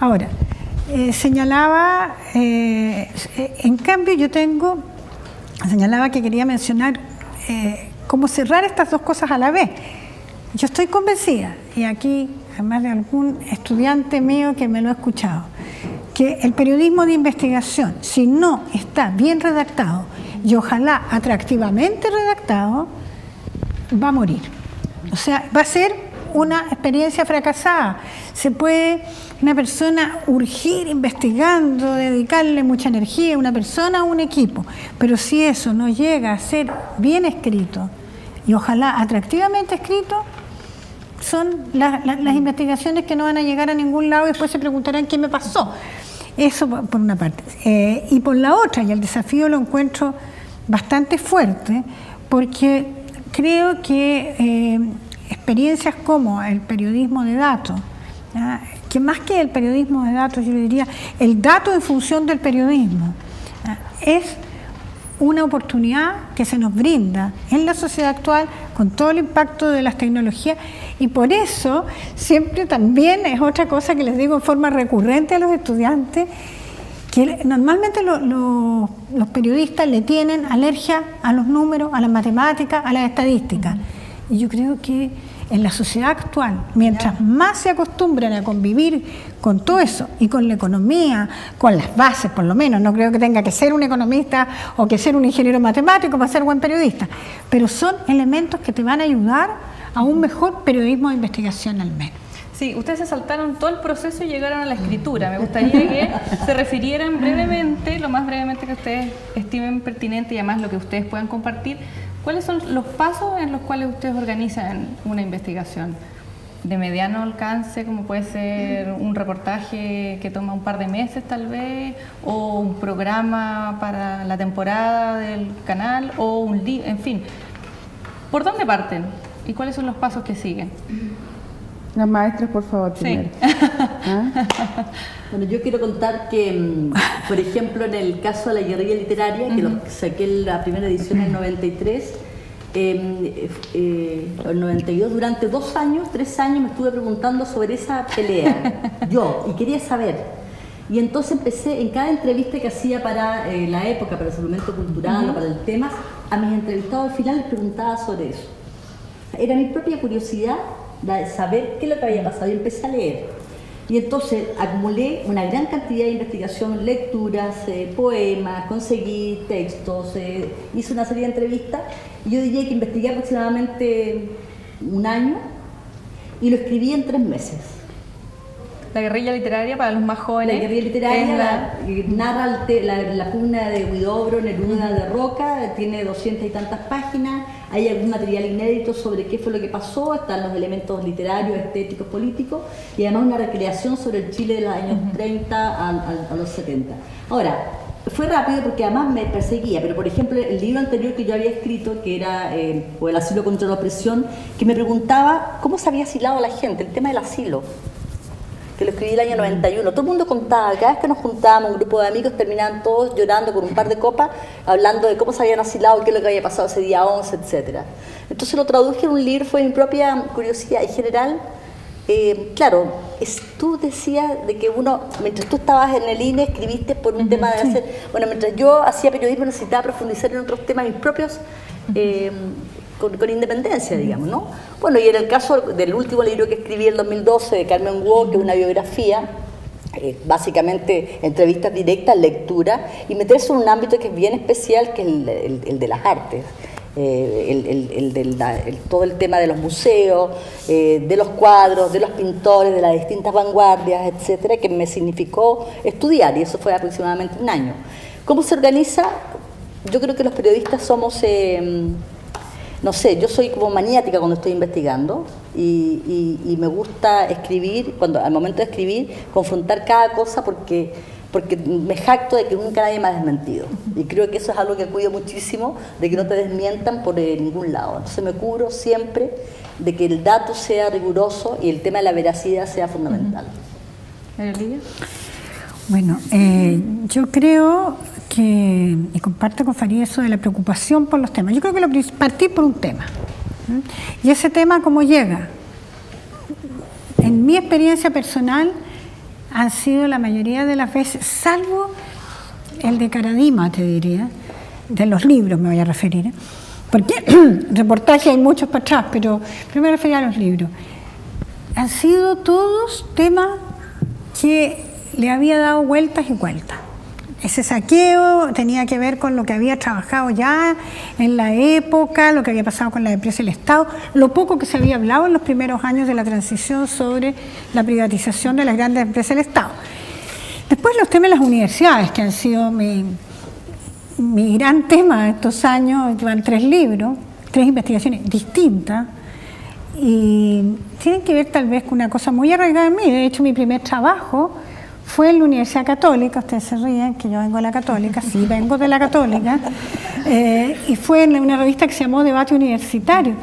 Ahora, señalaba, en cambio señalaba que quería mencionar cómo cerrar estas dos cosas a la vez. Yo estoy convencida, y aquí además de algún estudiante mío que me lo ha escuchado, que el periodismo de investigación, si no está bien redactado y ojalá atractivamente redactado, va a morir. O sea, va a ser una experiencia fracasada. Se puede una persona urgir investigando, dedicarle mucha energía a una persona o un equipo, pero si eso no llega a ser bien escrito y ojalá atractivamente escrito, son las investigaciones que no van a llegar a ningún lado y después se preguntarán qué me pasó. Eso por una parte. Y por la otra, y el desafío lo encuentro bastante fuerte, porque creo que experiencias como el periodismo de datos, ¿ya?, que más que el periodismo de datos, yo le diría el dato en función del periodismo, ¿ya?, es una oportunidad que se nos brinda en la sociedad actual con todo el impacto de las tecnologías, y por eso siempre también es otra cosa que les digo en forma recurrente a los estudiantes, que normalmente los periodistas le tienen alergia a los números, a las matemáticas, a las estadísticas, y yo creo que en la sociedad actual, mientras más se acostumbran a convivir con todo eso y con la economía, con las bases por lo menos, no creo que tenga que ser un economista o que ser un ingeniero matemático para ser buen periodista, pero son elementos que te van a ayudar a un mejor periodismo de investigación al menos.
Sí, ustedes se saltaron todo el proceso y llegaron a la escritura. Me gustaría que se refirieran brevemente, lo más brevemente que ustedes estimen pertinente y además lo que ustedes puedan compartir. ¿Cuáles son los pasos en los cuales ustedes organizan una investigación? De mediano alcance, como puede ser un reportaje que toma un par de meses tal vez, o un programa para la temporada del canal, o un libro, en fin. ¿Por dónde parten? ¿Y cuáles son los pasos que siguen?
Las maestras, por favor, primero.
Sí.
¿Ah?
Bueno, yo quiero contar que, por ejemplo, en el caso de la guerrilla literaria, que saqué la primera edición en el 93, en el 92, durante 2 años, 3 años me estuve preguntando sobre esa pelea, y quería saber. Y entonces empecé, en cada entrevista que hacía para la época, para el suplemento cultural o para el tema, a mis entrevistados al final les preguntaba sobre eso. Era mi propia curiosidad de saber qué es lo que había pasado, y empecé a leer. Y entonces acumulé una gran cantidad de investigación, lecturas, poemas, conseguí textos, hice una serie de entrevistas, y yo diría que investigué aproximadamente 1 año y lo escribí en 3 meses.
La guerrilla literaria, para los más jóvenes.
La guerrilla literaria narra la pugna de Huidobro, Neruda de Roca, tiene 200 y tantas páginas, hay algún material inédito sobre qué fue lo que pasó, están los elementos literarios, estéticos, políticos, y además una recreación sobre el Chile de los años 30 a los 70. Ahora, fue rápido porque además me perseguía, pero por ejemplo el libro anterior que yo había escrito, que era o el asilo contra la opresión, que me preguntaba cómo se había asilado a la gente, el tema del asilo, que lo escribí el año 91. Todo el mundo contaba, cada vez que nos juntábamos, un grupo de amigos, terminaban todos llorando con un par de copas, hablando de cómo se habían asilado, qué es lo que había pasado ese día 11, etc. Entonces lo traduje en un libro, fue mi propia curiosidad. En general, claro, tú decías de que uno, mientras tú estabas en el INE, escribiste por un tema de hacer... Bueno, mientras yo hacía periodismo necesitaba profundizar en otros temas, mis propios... Con independencia, digamos, ¿no? Bueno, y en el caso del último libro que escribí en el 2012, de Carmen Guo, que es una biografía, básicamente entrevistas directas, lectura, y meterse en un ámbito que es bien especial, que es el de las artes. Todo el tema de los museos, de los cuadros, de los pintores, de las distintas vanguardias, etcétera, que me significó estudiar, y eso fue aproximadamente 1 año. ¿Cómo se organiza? Yo creo que los periodistas somos... no sé, yo soy como maniática cuando estoy investigando y me gusta escribir, al momento de escribir, confrontar cada cosa porque me jacto de que nunca nadie me ha desmentido. Y creo que eso es algo que cuido muchísimo, de que no te desmientan por ningún lado. Entonces me cubro siempre de que el dato sea riguroso y el tema de la veracidad sea fundamental.
¿Olivia?
Bueno, yo creo que, y comparto con Farid eso de la preocupación por los temas. Yo creo que partir por un tema. Y ese tema, ¿cómo llega? En mi experiencia personal, han sido la mayoría de las veces, salvo el de Caradima, te diría, de los libros me voy a referir, porque reportajes hay muchos para atrás, pero primero me refería a los libros. Han sido todos temas que le había dado vueltas y vueltas. Ese saqueo tenía que ver con lo que había trabajado ya en la época, lo que había pasado con la empresa y el Estado, lo poco que se había hablado en los primeros años de la transición sobre la privatización de las grandes empresas del Estado. Después los temas de las universidades, que han sido mi gran tema de estos años, llevan 3 libros, 3 investigaciones distintas, y tienen que ver tal vez con una cosa muy arraigada en mí. De hecho, mi primer trabajo fue en la Universidad Católica, ustedes se ríen que yo vengo de la Católica, sí, vengo de la Católica, y fue en una revista que se llamó Debate Universitario,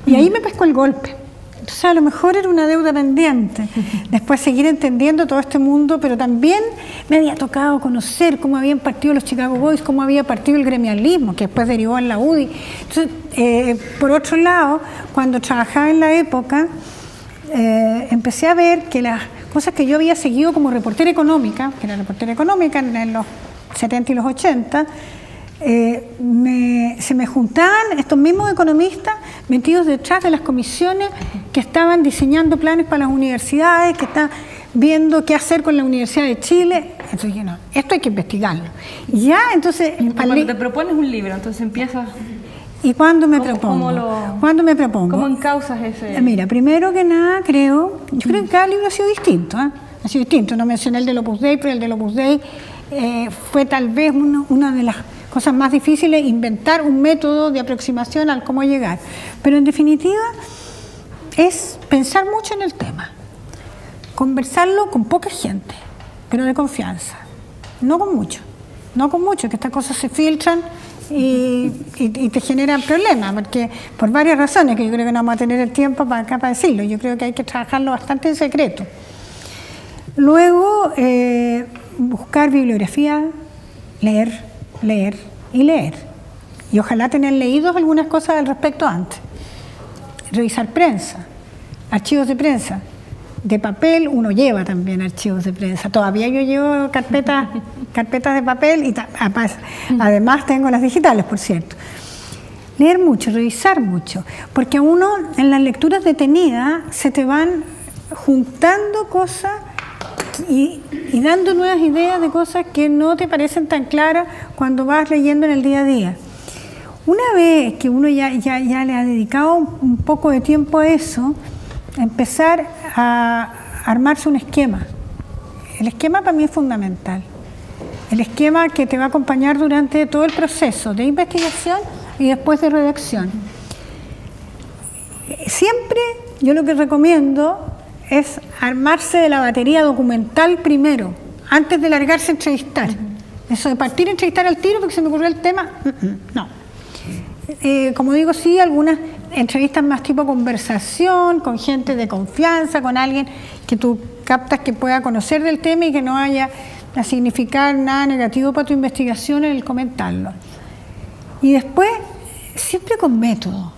y ahí me pescó el golpe. Entonces a lo mejor era una deuda pendiente, después seguir entendiendo todo este mundo, pero también me había tocado conocer cómo habían partido los Chicago Boys, cómo había partido el gremialismo, que después derivó en la UDI. Entonces, por otro lado, cuando trabajaba en la época, empecé a ver que las cosas que yo había seguido como reportera económica, que era reportera económica en los 70 y los 80, se me juntaban estos mismos economistas metidos detrás de las comisiones que estaban diseñando planes para las universidades, que estaban viendo qué hacer con la Universidad de Chile. Entonces dije, no, esto hay que investigarlo. Y ya, entonces...
Cuando te propones un libro, entonces empiezas...
¿Y cuándo me propongo? ¿Cuándo me propongo?
¿Cómo encausas ese...?
Mira, primero que nada, yo creo que cada libro ha sido distinto, ¿eh? Ha sido distinto. No mencioné el del Opus Dei, pero el del Opus Dei fue tal vez una de las cosas más difíciles, inventar un método de aproximación al cómo llegar. Pero en definitiva es pensar mucho en el tema, conversarlo con poca gente, pero de confianza, no con mucho, que estas cosas se filtran y te generan problemas, porque por varias razones, que yo creo que no vamos a tener el tiempo para decirlo. Yo creo que hay que trabajarlo bastante en secreto. Luego, buscar bibliografía, leer y leer. Y ojalá tener leído algunas cosas al respecto antes. Revisar prensa, archivos de prensa. De papel uno lleva también archivos de prensa. Todavía yo llevo carpetas de papel y además tengo las digitales, por cierto. Leer mucho, revisar mucho, porque a uno en las lecturas detenidas se te van juntando cosas y dando nuevas ideas de cosas que no te parecen tan claras cuando vas leyendo en el día a día. Una vez que uno ya le ha dedicado un poco de tiempo a eso, empezar a armarse un esquema. El esquema para mí es fundamental. El esquema que te va a acompañar durante todo el proceso de investigación y después de redacción. Siempre yo lo que recomiendo es armarse de la batería documental primero, antes de largarse a entrevistar. Eso de partir a entrevistar al tiro porque se me ocurrió el tema, no. Como digo, sí, algunas entrevistas más tipo conversación, con gente de confianza, con alguien que tú captas que pueda conocer del tema y que no vaya a significar nada negativo para tu investigación en el comentarlo. Y después, siempre con método.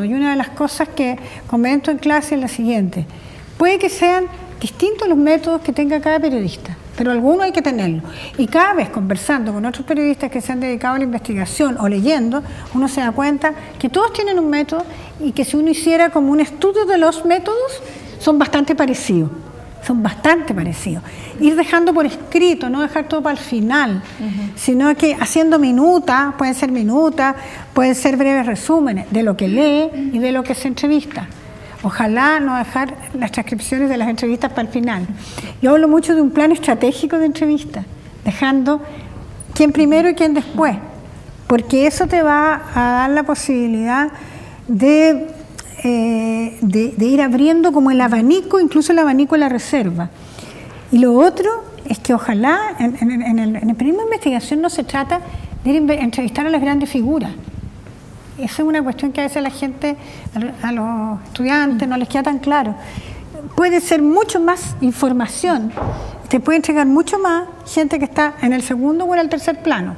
Y una de las cosas que comento en clase es la siguiente: puede que sean distintos los métodos que tenga cada periodista, pero alguno hay que tenerlo. Y cada vez conversando con otros periodistas que se han dedicado a la investigación o leyendo, uno se da cuenta que todos tienen un método y que si uno hiciera como un estudio de los métodos, son bastante parecidos. Ir dejando por escrito, no dejar todo para el final, sino que haciendo minutas, pueden ser breves resúmenes de lo que lee y de lo que se entrevista. Ojalá no dejar las transcripciones de las entrevistas para el final. Yo hablo mucho de un plan estratégico de entrevistas, dejando quién primero y quién después, porque eso te va a dar la posibilidad de ir abriendo como el abanico, incluso el abanico de la reserva. Y lo otro es que ojalá en el periodismo de investigación no se trata de ir a entrevistar a las grandes figuras. Esa es una cuestión que a veces la gente, a los estudiantes, no les queda tan claro. Puede ser mucho más información, te puede entregar mucho más gente que está en el segundo o en el tercer plano,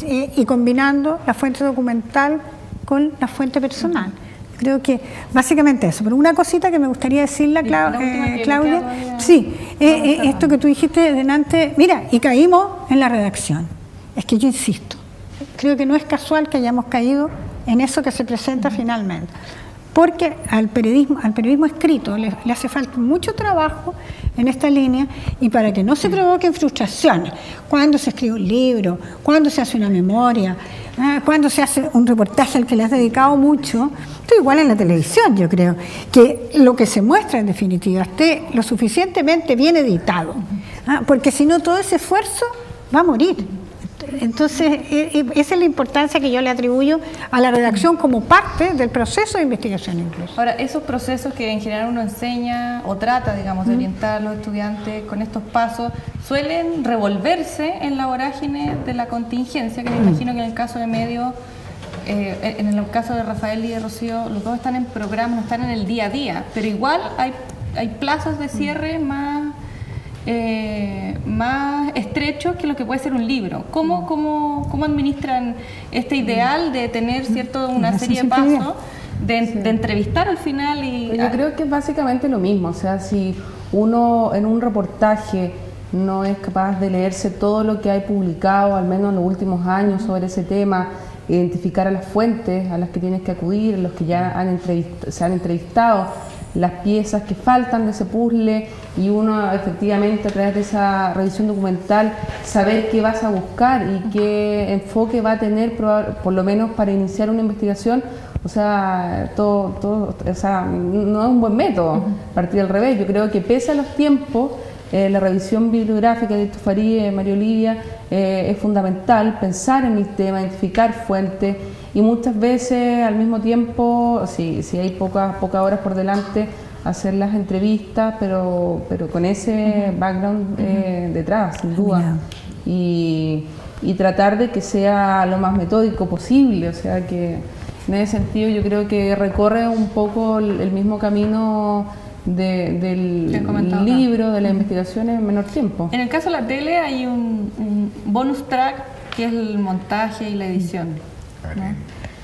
y combinando la fuente documental con la fuente personal. Creo que básicamente eso. Pero una cosita que me gustaría decirle, Claudia, sí, esto que tú dijiste delante, mira, y caímos en la redacción. Es que yo insisto, creo que no es casual que hayamos caído en eso que se presenta finalmente, porque al periodismo escrito le hace falta mucho trabajo en esta línea, y para que no se provoquen frustraciones cuando se escribe un libro, cuando se hace una memoria, cuando se hace un reportaje al que le has dedicado mucho. Esto igual en la televisión, yo creo que lo que se muestra en definitiva esté lo suficientemente bien editado, porque si no todo ese esfuerzo va a morir. Entonces, esa es la importancia que yo le atribuyo a la redacción como parte del proceso de investigación incluso.
Ahora, esos procesos que en general uno enseña o trata, digamos, de orientar a los estudiantes con estos pasos, suelen revolverse en la vorágine de la contingencia, que me imagino que en el caso de medios, en el caso de Rafael y de Rocío, los dos están en programas, están en el día a día, pero igual hay plazos de cierre más estrechos que lo que puede ser un libro. ¿Cómo administran este ideal de tener una serie de pasos, de entrevistar al final?
Yo creo que es básicamente lo mismo. O sea, si uno en un reportaje no es capaz de leerse todo lo que hay publicado, al menos en los últimos años, sobre ese tema, identificar a las fuentes a las que tienes que acudir, los que ya se han entrevistado, las piezas que faltan de ese puzzle, y uno efectivamente a través de esa revisión documental saber qué vas a buscar y qué enfoque va a tener por lo menos para iniciar una investigación. O sea, o sea, no es un buen método partir al revés. Yo creo que pese a los tiempos, la revisión bibliográfica de Farí, María Olivia, es fundamental pensar en el tema, identificar fuentes, y muchas veces al mismo tiempo, si hay pocas horas por delante, hacer las entrevistas, pero con ese background detrás, sin duda, y tratar de que sea lo más metódico posible. O sea que en ese sentido yo creo que recorre un poco el mismo camino del libro, de la investigación en menor tiempo.
En el caso de la tele hay un bonus track que es el montaje y la edición, ¿no?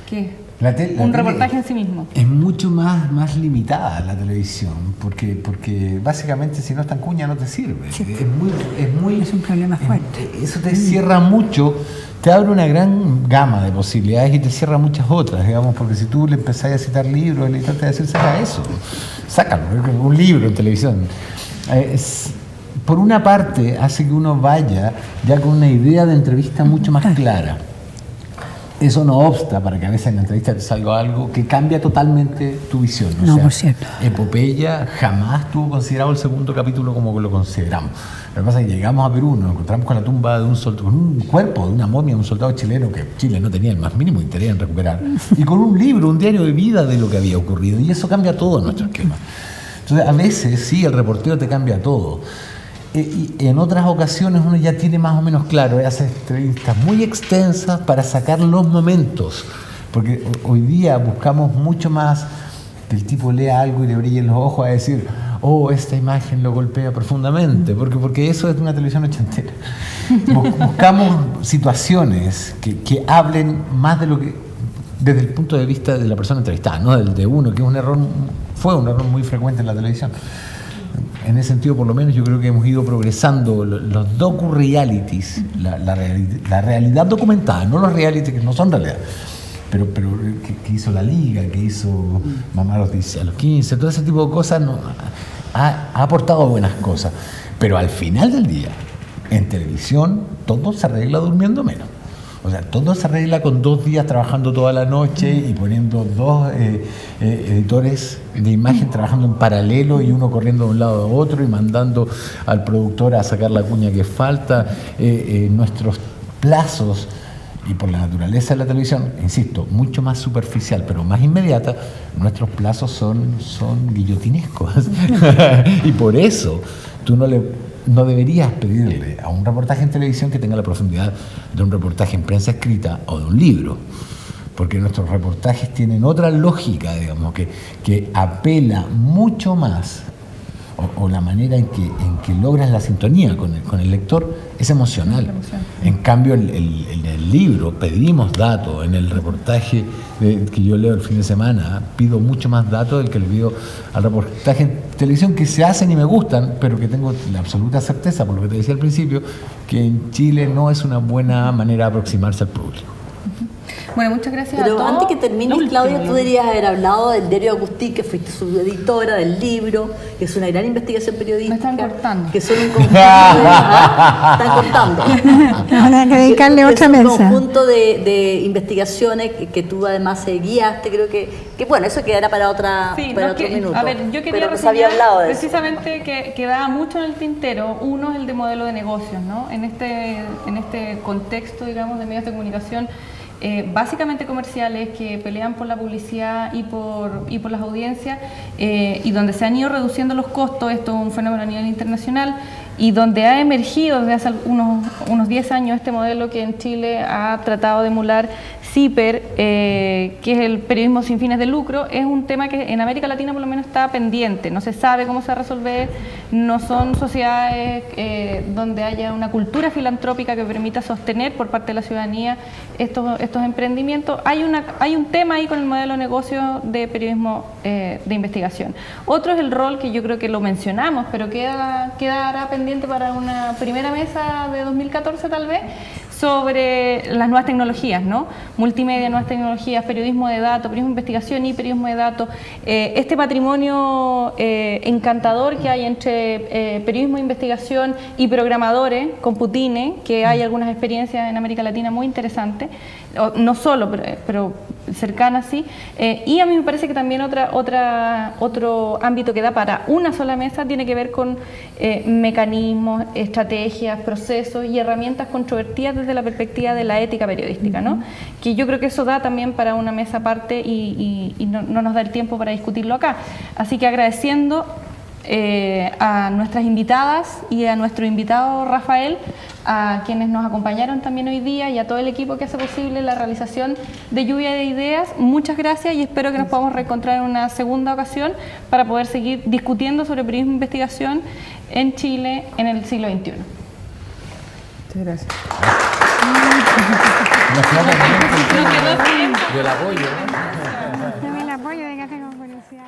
Que un reportaje en sí mismo.
Es mucho más limitada la televisión, porque básicamente si no está en cuña no te sirve. Sí. Es un problema fuerte. Eso te cierra mucho, te abre una gran gama de posibilidades y te cierra muchas otras, digamos, porque si tú le empezás a citar libros, el editor te va a decir, saca eso, sácalo, un libro en televisión. Por una parte hace que uno vaya ya con una idea de entrevista mucho más clara. Eso no obsta para que a veces en la entrevista te salga algo que cambia totalmente tu visión. O sea, por cierto. Epopeya jamás tuvo considerado el segundo capítulo como lo consideramos. Lo que pasa es que llegamos a Perú, nos encontramos con la tumba de un soldado, con un cuerpo de una momia de un soldado chileno que Chile no tenía el más mínimo interés en recuperar, y con un libro, un diario de vida de lo que había ocurrido, y eso cambia todo nuestro esquema. Entonces, a veces sí, el reportero te cambia todo. Y en otras ocasiones uno ya tiene más o menos claro, hace entrevistas muy extensas para sacar los momentos, porque hoy día buscamos mucho más que el tipo lea algo y le brillen los ojos a decir, oh, esta imagen lo golpea profundamente, porque eso es una televisión ochentera. Buscamos situaciones que hablen más de lo que, desde el punto de vista de la persona entrevistada, no del de uno, que fue un error muy frecuente en la televisión. En ese sentido, por lo menos, yo creo que hemos ido progresando los docu-realities, la realidad documentada, no los realities que no son realidad, pero que hizo La Liga, que hizo Mamá a los 15, todo ese tipo de cosas ha aportado buenas cosas. Pero al final del día, en televisión, todo se arregla durmiendo menos. O sea, todo se arregla con 2 días trabajando toda la noche y poniendo 2 editores de imagen trabajando en paralelo y uno corriendo de un lado a otro y mandando al productor a sacar la cuña que falta. Nuestros plazos, y por la naturaleza de la televisión, insisto, mucho más superficial pero más inmediata, nuestros plazos son guillotinescos. Y por eso tú no deberías pedirle a un reportaje en televisión que tenga la profundidad de un reportaje en prensa escrita o de un libro, porque nuestros reportajes tienen otra lógica, digamos, que apela mucho más, o la manera en que logras la sintonía con el lector es emocional. En cambio, en el libro pedimos datos, en el reportaje que yo leo el fin de semana pido mucho más datos del que le pido al reportaje en televisión, que se hacen y me gustan, pero que tengo la absoluta certeza, por lo que te decía al principio, que en Chile no es una buena manera de aproximarse al público.
Bueno, muchas gracias a
Pero
todos.
antes que termines, Claudia, tú deberías haber hablado del diario Agustín, que fuiste su editora, del libro, que es una gran investigación periodística.
Me están cortando.
Que son un conjunto de... Están cortando.
Ahora hay que dedicarle otra
Es un
mesa.
conjunto de investigaciones que tú además guiaste, creo que bueno, eso quedará para otra
Sí,
para
no,
otro minuto.
a ver, yo quería
pero se había
reseñar
hablado de eso.
precisamente que quedaba mucho en el tintero. Uno es el de modelo de negocios, ¿no? En este contexto, digamos, de medios de comunicación básicamente comerciales que pelean por la publicidad y por las audiencias y donde se han ido reduciendo los costos. Esto es un fenómeno a nivel internacional y donde ha emergido desde hace unos 10 años este modelo que en Chile ha tratado de emular CIPER, que es el periodismo sin fines de lucro. Es un tema que en América Latina por lo menos está pendiente, no se sabe cómo se va a resolver, no son sociedades donde haya una cultura filantrópica que permita sostener por parte de la ciudadanía estos emprendimientos. Hay un tema ahí con el modelo de negocio de periodismo de investigación. Otro es el rol que yo creo que lo mencionamos, pero quedará pendiente para una primera mesa de 2014 tal vez, sobre las nuevas tecnologías, ¿no? Multimedia, nuevas tecnologías, periodismo de datos, periodismo de investigación y periodismo de datos. Este patrimonio encantador que hay entre periodismo de investigación y programadores, computines, que hay algunas experiencias en América Latina muy interesantes, no solo, pero cercanas sí. Y a mí me parece que también otro ámbito que da para una sola mesa tiene que ver con mecanismos, estrategias, procesos y herramientas controvertidas desde la perspectiva de la ética periodística, ¿no? Que yo creo que eso da también para una mesa aparte y no nos da el tiempo para discutirlo acá. Así que agradeciendo a nuestras invitadas y a nuestro invitado Rafael, a quienes nos acompañaron también hoy día y a todo el equipo que hace posible la realización de Lluvia de Ideas. Muchas gracias y espero que nos podamos reencontrar en una segunda ocasión para poder seguir discutiendo sobre periodismo de investigación en Chile en el siglo XXI.
Muchas gracias.
Del apoyo.
Dame el apoyo de que tengo curiosidad.